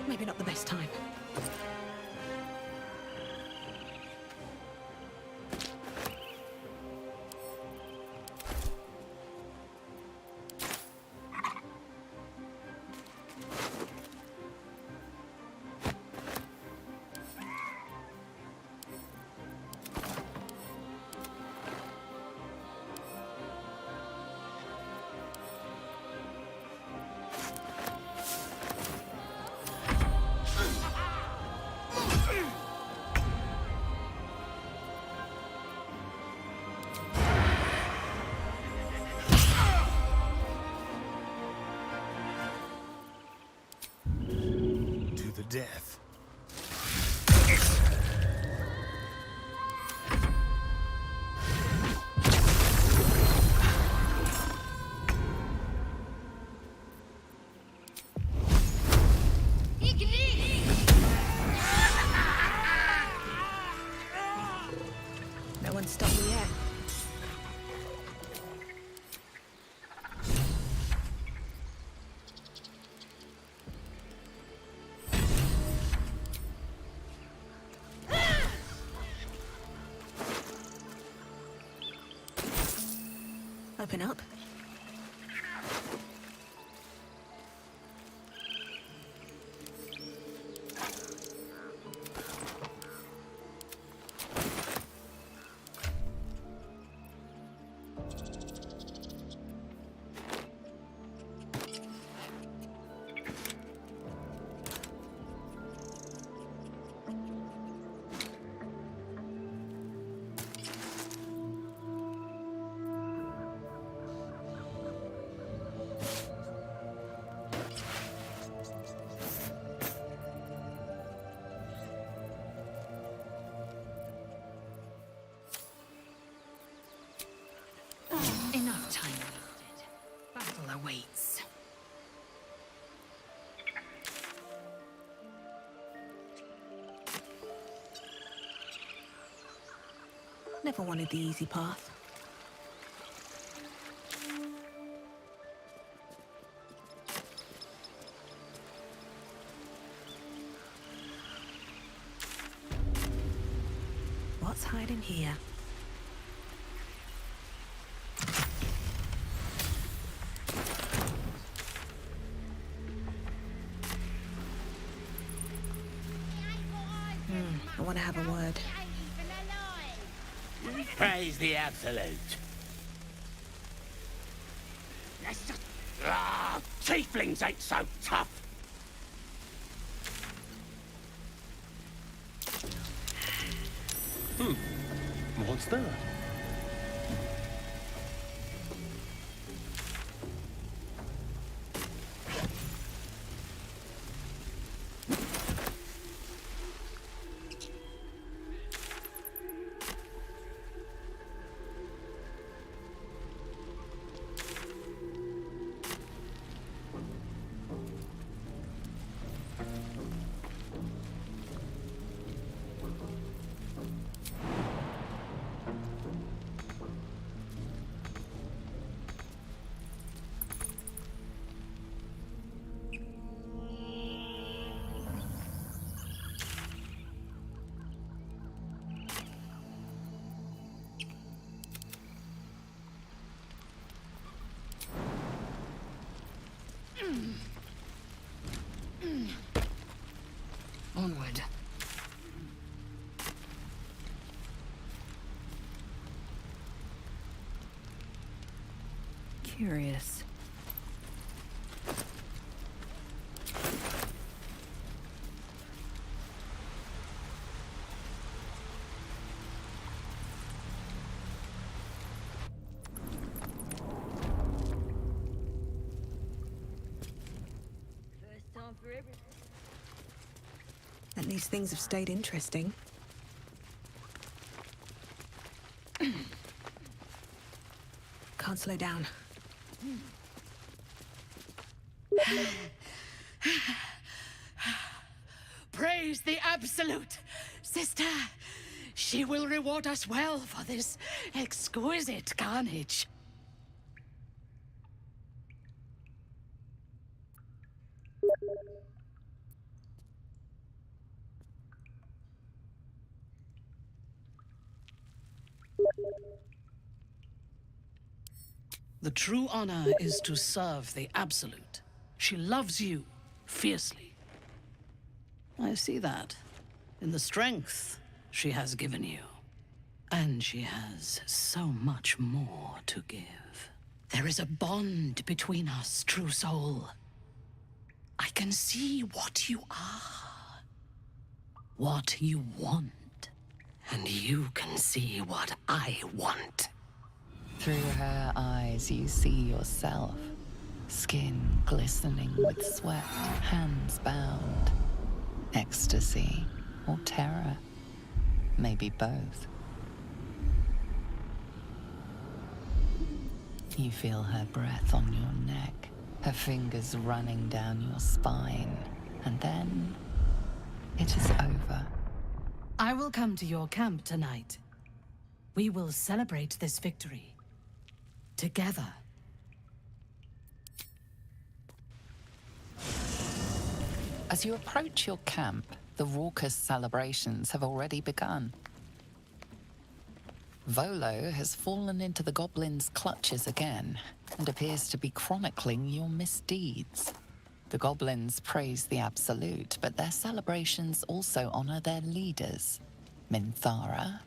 Maybe not the best time. To the death. No one's stopped me yet. Open up. battle awaits. Never wanted the easy path. What's hiding here? I want to have a word. Praise the Absolute. Tieflings ain't so tough. What's that? Onward. Curious. First time for everything. At least things have stayed interesting. Can't slow down. Praise the Absolute! Sister, she will reward us well for this exquisite carnage. The true honor is to serve the Absolute. She loves you fiercely. I see that in the strength she has given you. And she has so much more to give. There is a bond between us, true soul. I can see what you are, what you want, and you can see what I want. Through her eyes, you see yourself. Skin glistening with sweat, hands bound. Ecstasy or terror. Maybe both. You feel her breath on your neck, her fingers running down your spine, and then it is over. I will come to your camp tonight. We will celebrate this victory. Together. As you approach your camp, the raucous celebrations have already begun. Volo has fallen into the goblins' clutches again, and appears to be chronicling your misdeeds. The goblins praise the Absolute, but their celebrations also honor their leaders, Minthara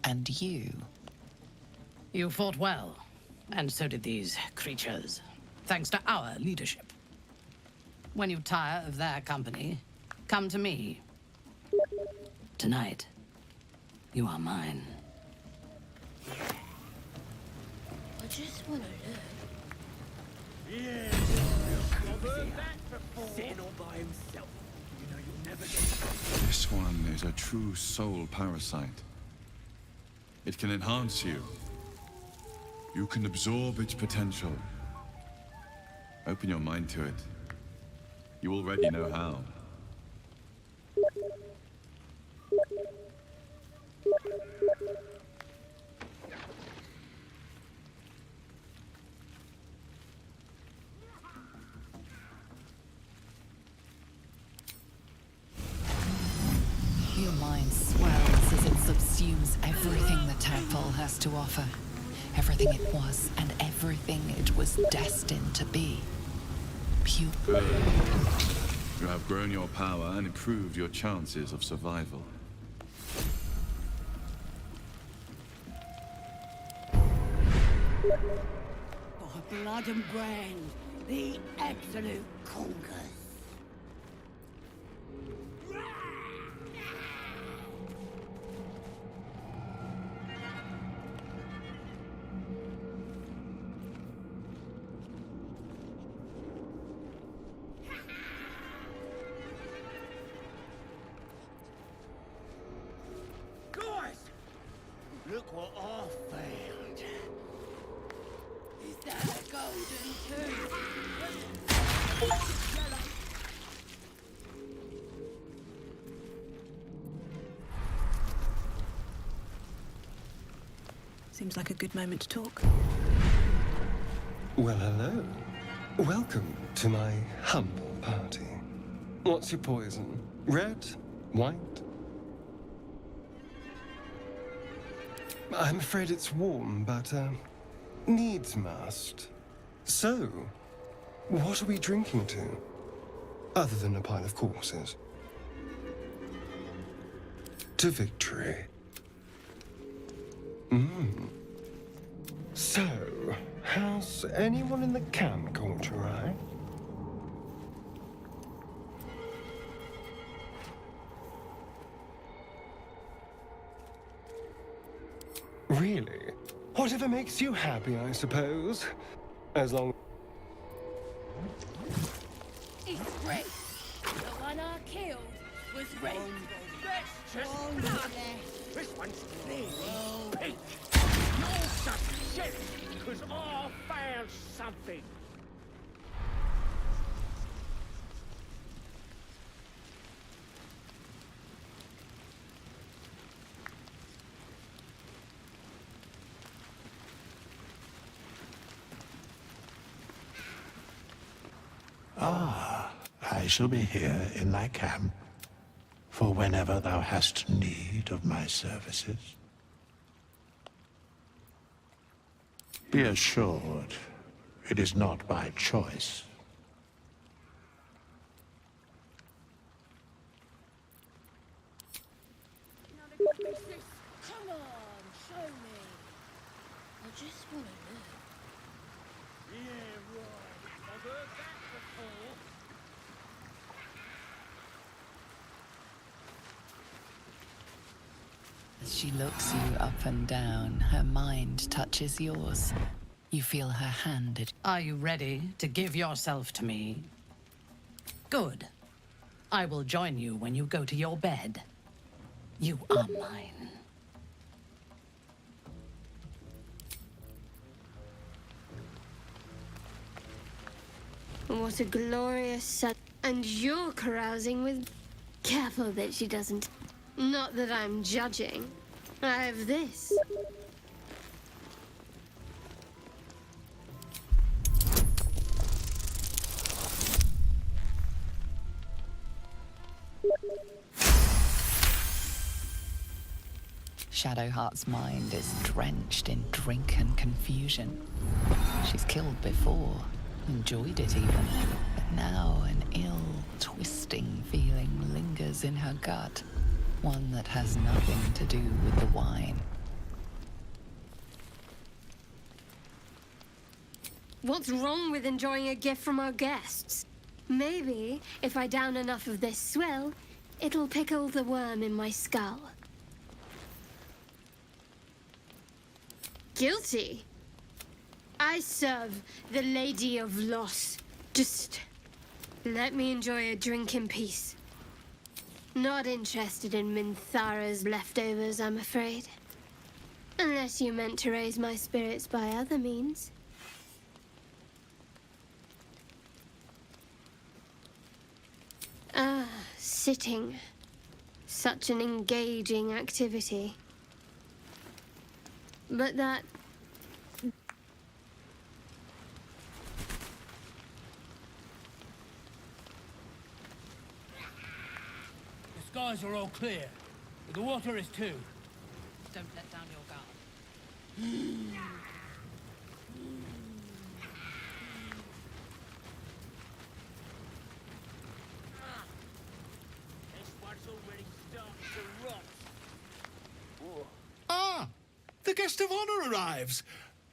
and you. You fought well, and so did these creatures, thanks to our leadership. When you tire of their company, come to me. Tonight, you are mine. I just want to look. Yeah. Sitting all by himself. You know you'll never get. This one is a true soul parasite. It can enhance you. You can absorb its potential. Open your mind to it. You already know how. Your mind swells as it subsumes everything the tadpole has to offer. Everything it was and everything it was destined to be. Pure. Good. You have grown your power and improved your chances of survival. By blood and brand, the absolute conquers. Guys! Look what I found. Is that a golden tooth? Seems like a good moment to talk. Well, hello. Welcome to my humble party. What's your poison? Red? White? I'm afraid it's warm, but, needs must. So, what are we drinking to? Other than a pile of corpses. To victory. So, has anyone in the camp caught your eye? Really? Whatever makes you happy, I suppose. As long... It's Red. The one I killed was Red. Let's just This one's clearly pink. You're such shit, because I found something. Ah, I shall be here in thy camp, for whenever thou hast need of my services. Be assured, it is not by choice. Come on, show me. I just want to know. Yeah, right. I've heard that before. As she looks you up and down, her mind touches yours. You feel her hand. Are you ready to give yourself to me? Good. I will join you when you go to your bed. You are mine. What a glorious sun. And you're carousing with... Careful that she doesn't... Not that I'm judging. I have this. Shadowheart's mind is drenched in drink and confusion. She's killed before, enjoyed it even, but now an ill, twisting feeling lingers in her gut, one that has nothing to do with the wine. What's wrong with enjoying a gift from our guests? Maybe, if I down enough of this swill, it'll pickle the worm in my skull. Guilty? I serve the Lady of Loss. Just let me enjoy a drink in peace. Not interested in Minthara's leftovers, I'm afraid. Unless you meant to raise my spirits by other means. sitting. Such an engaging activity. But that... The skies are all clear. The water is too. Don't let down your guard. This one's already starting to rot. Ah! The guest of honor arrives.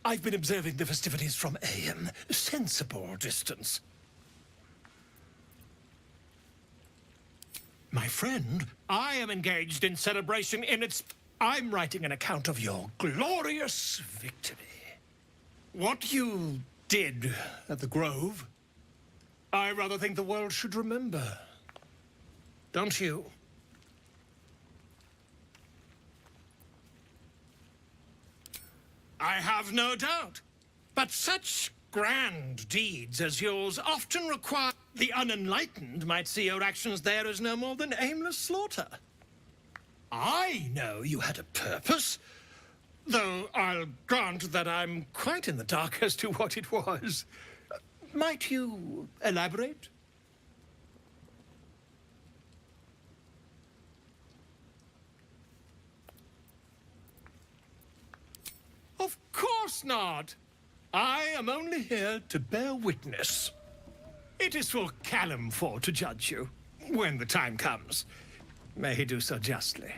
I've been observing the festivities from a sensible distance. My friend, I am engaged in celebration in its... I'm writing an account of your glorious victory. What you did at the Grove, I rather think the world should remember. Don't you? I have no doubt. But such grand deeds as yours often require... The unenlightened might see your actions there as no more than aimless slaughter. I know you had a purpose, though I'll grant that I'm quite in the dark as to what it was. Might you elaborate? Of course not. I am only here to bear witness. It is for Callum Ford to judge you, when the time comes. May he do so justly.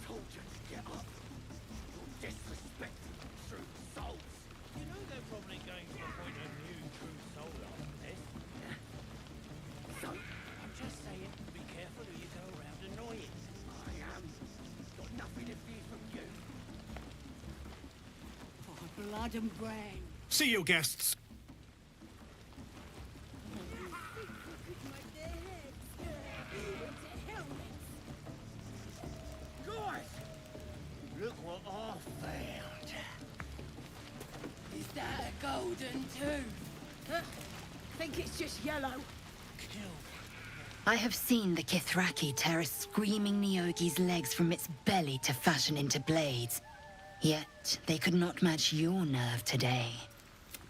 Told you to get up. You're disrespecting true souls. You know they're probably going to appoint a new true soul after this. So, I'm just saying, be careful who you go around annoying. I am. Got nothing to fear from you. For blood and brain. See you, guests. Guys, look what I found. Is that a golden tooth? Huh? Think it's just yellow? I have seen the Kithraki tear a screaming Neogi's legs from its belly to fashion into blades. Yet they could not match your nerve today.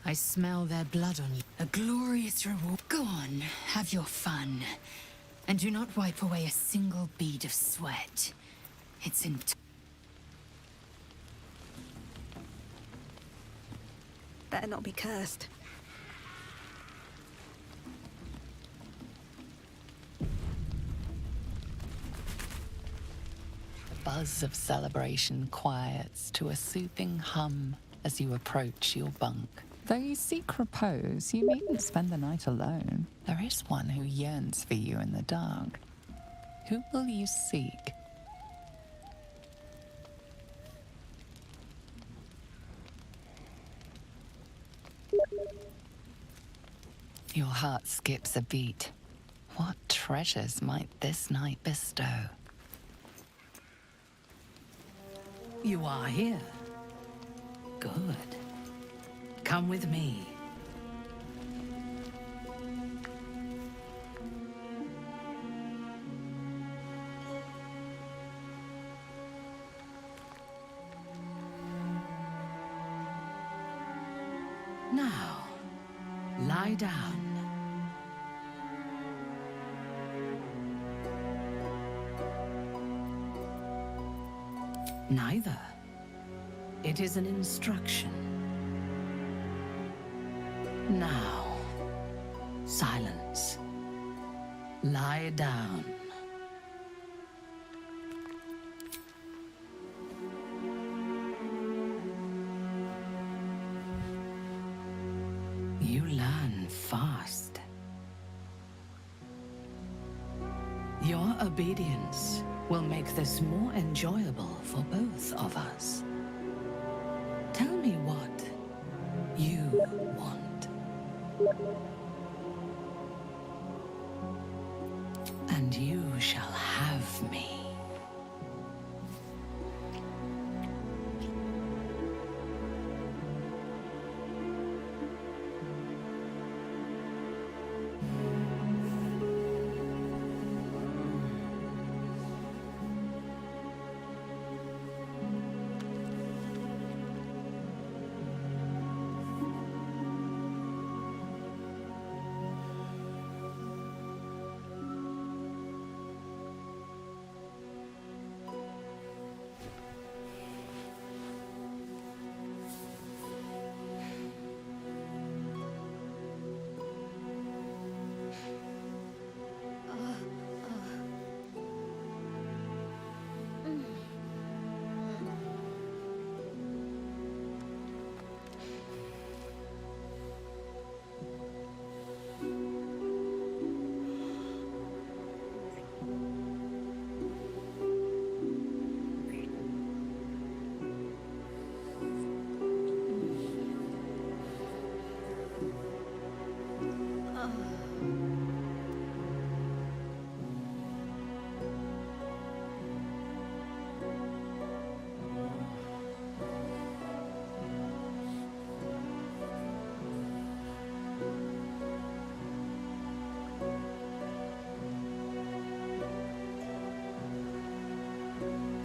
I smell their blood on you. A glorious reward. Go on, have your fun. And do not wipe away a single bead of sweat. It's in... Better not be cursed. The buzz of celebration quiets to a soothing hum as you approach your bunk. Though you seek repose, you needn't spend the night alone. There is one who yearns for you in the dark. Who will you seek? Your heart skips a beat. What treasures might this night bestow? You are here. Good. Come with me. Now, lie down. Neither. It is an instruction. Now, silence. Lie down. You learn fast. Your obedience will make this more enjoyable for both of us. Tell me what you want. And you shall have me.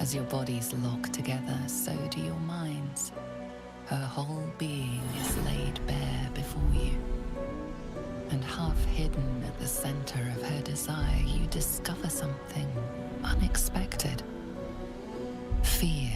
As your bodies lock together, so do your minds. Her whole being is laid bare before you. And half hidden at the center of her desire, you discover something unexpected. Fear.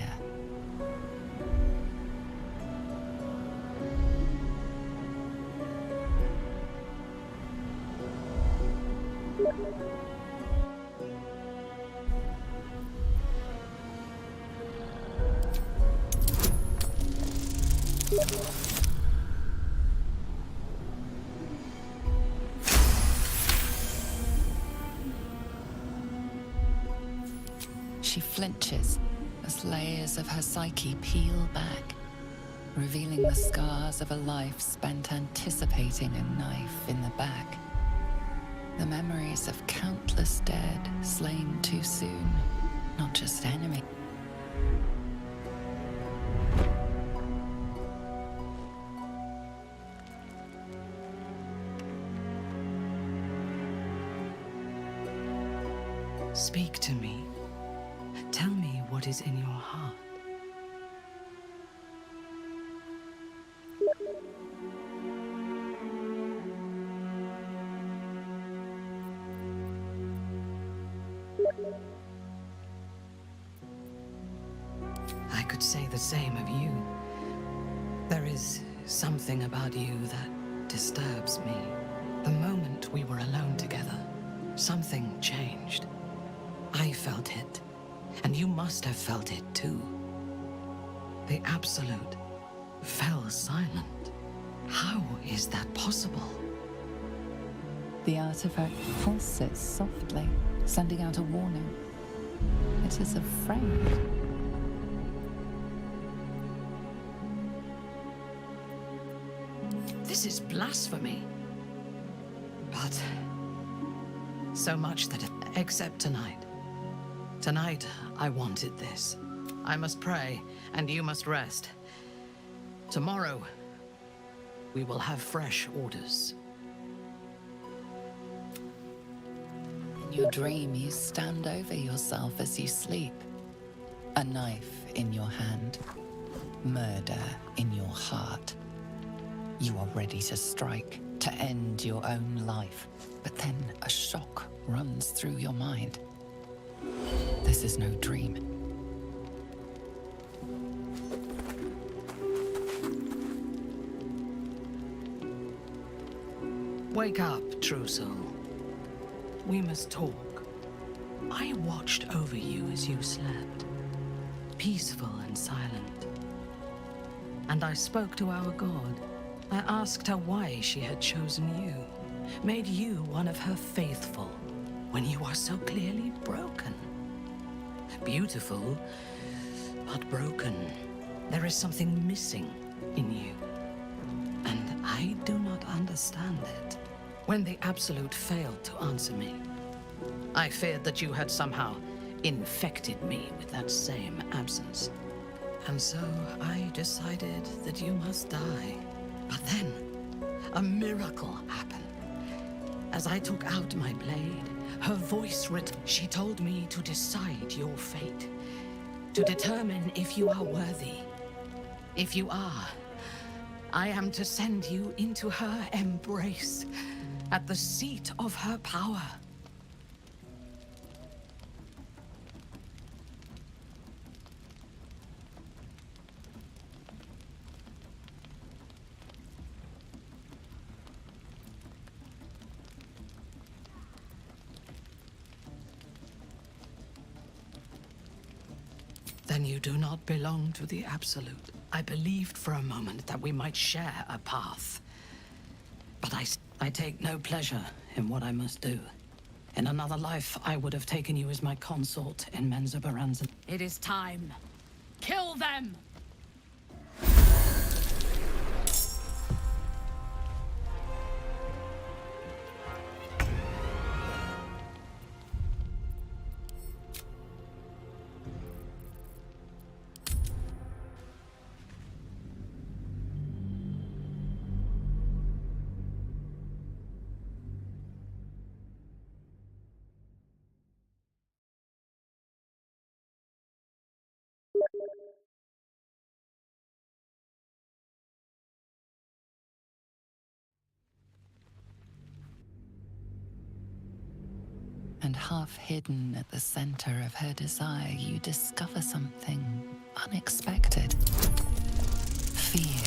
She flinches as layers of her psyche peel back, revealing the scars of a life spent anticipating a knife in the back. The memories of countless dead slain too soon, not just enemy. Speak to me. Tell me what is in your heart. I could say the same of you. There is something about you that disturbs me. The moment we were alone together, something changed. I felt it, and you must have felt it too. The Absolute fell silent. How is that possible? The artifact pulses softly, sending out a warning. It is afraid. This is blasphemy. But so much that, except tonight. Tonight, I wanted this. I must pray, and you must rest. Tomorrow, we will have fresh orders. In your dream, you stand over yourself as you sleep. A knife in your hand. Murder in your heart. You are ready to strike, to end your own life. But then a shock runs through your mind. This is no dream. Wake up, true soul. We must talk. I watched over you as you slept, peaceful and silent. And I spoke to our God. I asked her why she had chosen you, made you one of her faithful, when you are so clearly broken. Beautiful, but broken. There is something missing in you, and I do not understand it. When the Absolute failed to answer me, I feared that you had somehow infected me with that same absence. And so I decided that you must die. But then, a miracle happened. As I took out my blade, her voice she told me to decide your fate, to determine if you are worthy. If you are, I am to send you into her embrace, at the seat of her power. Then you do not belong to the Absolute. I believed for a moment that we might share a path. But I take no pleasure in what I must do. In another life, I would have taken you as my consort in Menzoberranzan. It is time. Kill them! And half hidden at the center of her desire, you discover something unexpected. Fear.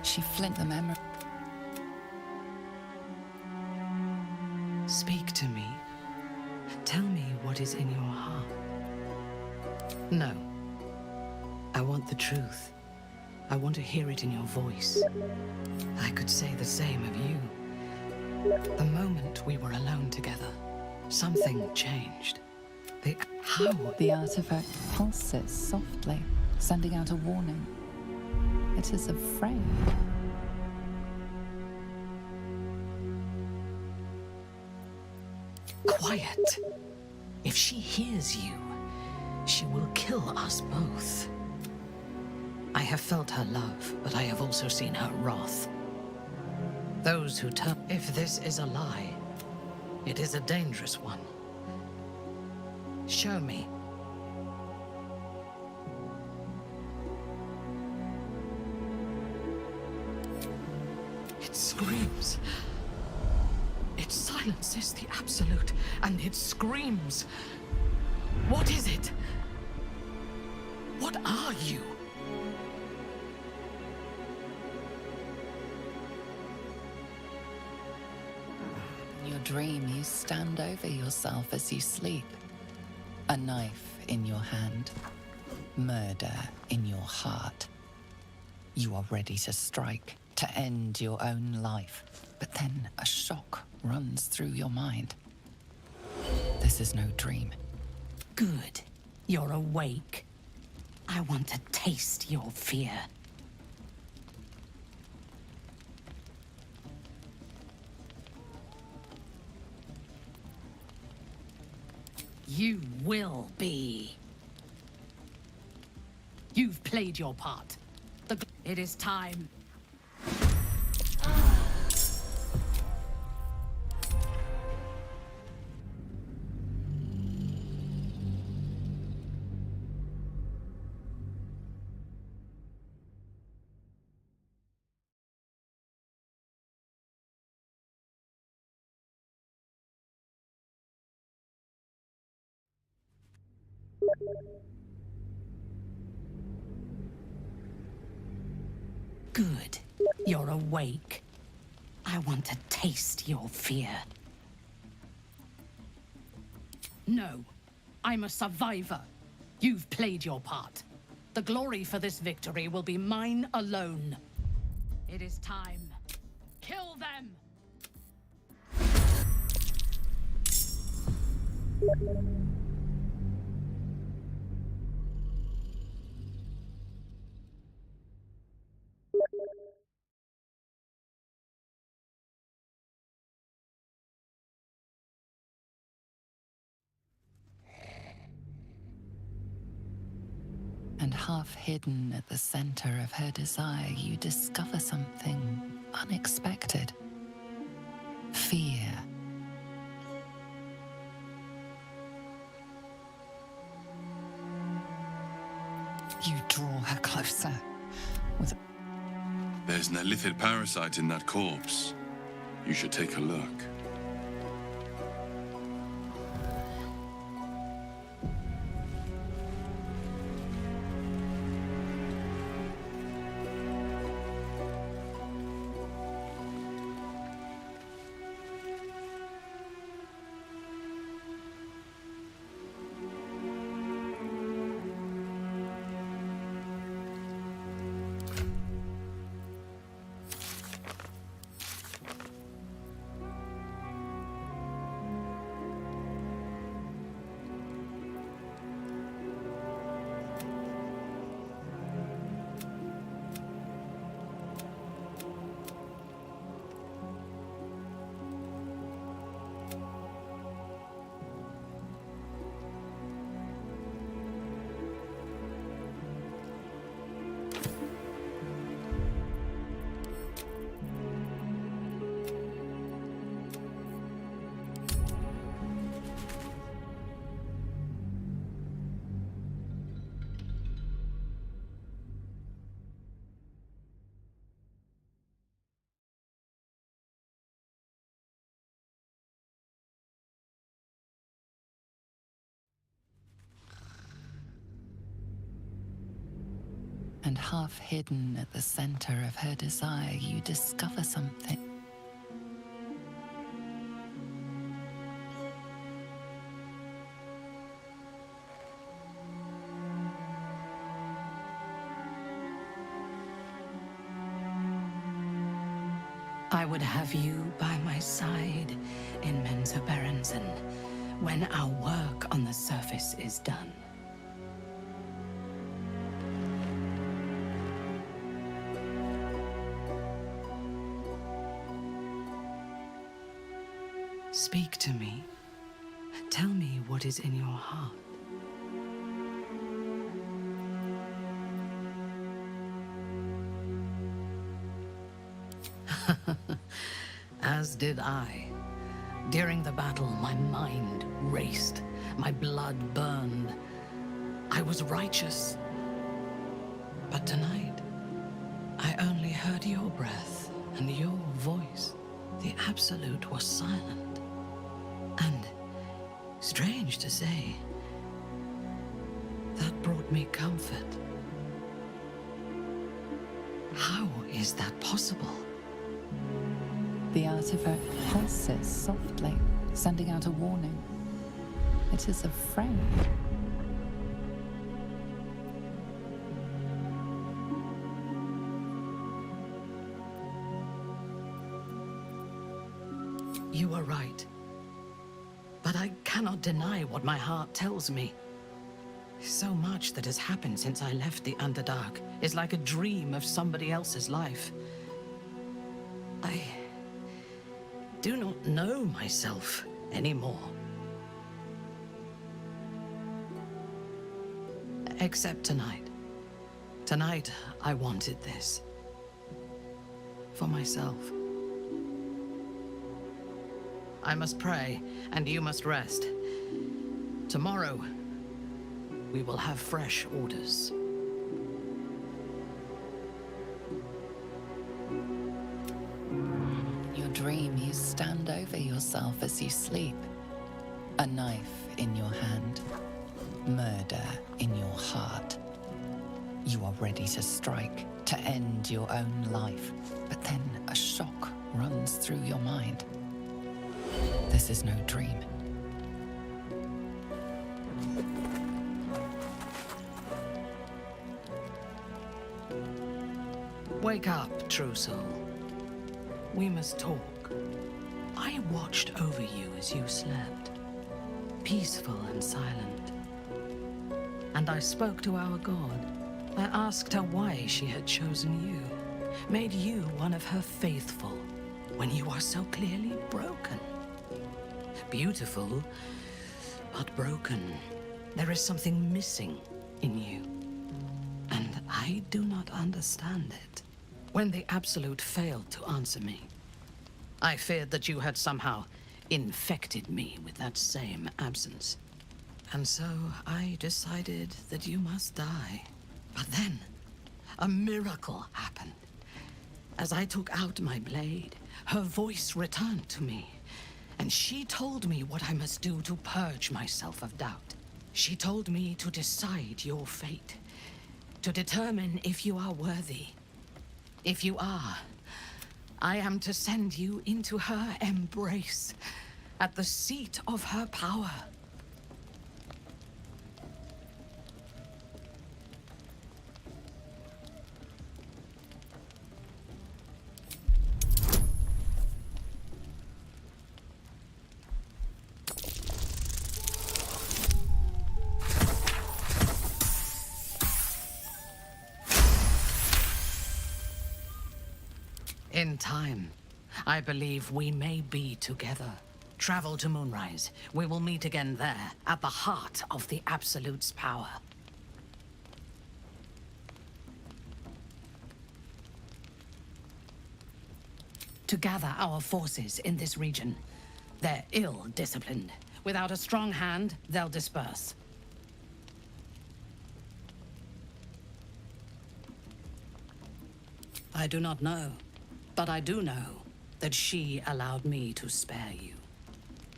She flint the memory. Speak to me. Tell me what is in your heart. No. I want the truth. I want to hear it in your voice. I could say the same of you. The moment we were alone together, something changed. How? The artifact pulsates softly, sending out a warning. It is afraid. Quiet. If she hears you, she will kill us both. I have felt her love, but I have also seen her wrath. Those who turn... If this is a lie, it is a dangerous one. Show me. It screams. It silences the Absolute, and it screams. What is it? What are you? In your dream, you stand over yourself as you sleep. A knife in your hand. Murder in your heart. You are ready to strike, to end your own life. But then a shock runs through your mind. This is no dream. Good. You're awake. I want to taste your fear. You will be. You've played your part. It is time. Good. You're awake. I want to taste your fear. No. I'm a survivor. You've played your part. The glory for this victory will be mine alone. It is time. Kill them! And half hidden at the center of her desire, you discover something unexpected. Fear. You draw her closer with... There's an illithid parasite in that corpse. You should take a look. And half hidden at the center of her desire, you discover something. I would have you by my side in Mensa Berensen when our work on the surface is done. Speak to me. Tell me what is in your heart. As did I. During the battle, my mind raced, my blood burned. I was righteous. But tonight, I only heard your breath and your voice. The Absolute was silent. And, strange to say, that brought me comfort. How is that possible? The artifact pulses softly, sending out a warning. It is a friend. You are right. But I cannot deny what my heart tells me. So much that has happened since I left the Underdark is like a dream of somebody else's life. I do not know myself anymore. Except tonight. Tonight, I wanted this. For myself. I must pray, and you must rest. Tomorrow, we will have fresh orders. Your dream, you stand over yourself as you sleep. A knife in your hand. Murder in your heart. You are ready to strike, to end your own life. But then a shock runs through your mind. This is no dream. Wake up, true soul. We must talk. I watched over you as you slept, peaceful and silent. And I spoke to our god. I asked her why she had chosen you, made you one of her faithful, when you are so clearly broken. Beautiful, but broken. There is something missing in you. And I do not understand it. When the Absolute failed to answer me, I feared that you had somehow infected me with that same absence. And so I decided that you must die. But then, a miracle happened. As I took out my blade, her voice returned to me. And she told me what I must do to purge myself of doubt. She told me to decide your fate. To determine if you are worthy. If you are, I am to send you into her embrace, at the seat of her power. In time, I believe we may be together. Travel to Moonrise. We will meet again there, at the heart of the Absolute's power. To gather our forces in this region. They're ill-disciplined. Without a strong hand, they'll disperse. I do not know. But I do know that she allowed me to spare you.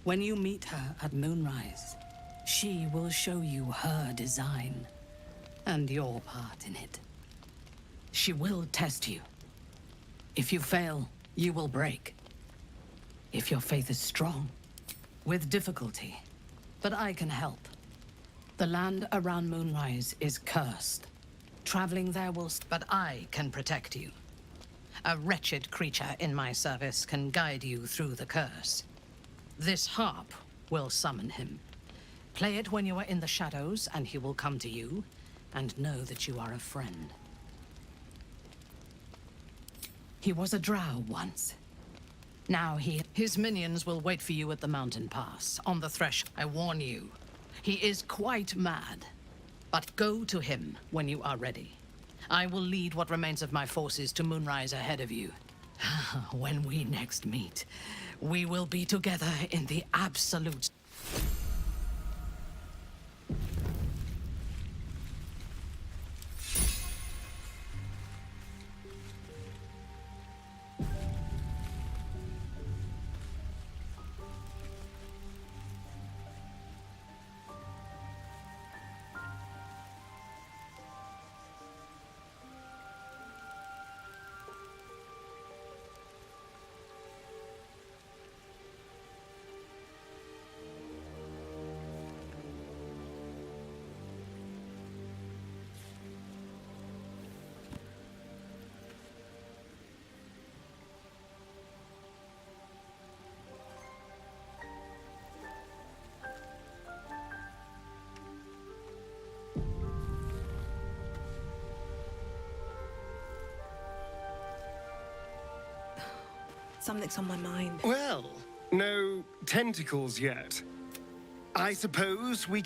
When you meet her at Moonrise, she will show you her design and your part in it. She will test you. If you fail, you will break. If your faith is strong, with difficulty. But I can help. The land around Moonrise is cursed. Traveling there will... But I can protect you. A wretched creature in my service can guide you through the curse. This harp will summon him. Play it when you are in the shadows, and he will come to you, and know that you are a friend. He was a drow once. Now his minions will wait for you at the mountain pass, on the threshold. I warn you, he is quite mad. But go to him when you are ready. I will lead what remains of my forces to Moonrise ahead of you. When we next meet, we will be together in the absolute... Something's on my mind. Well, no tentacles yet. I suppose we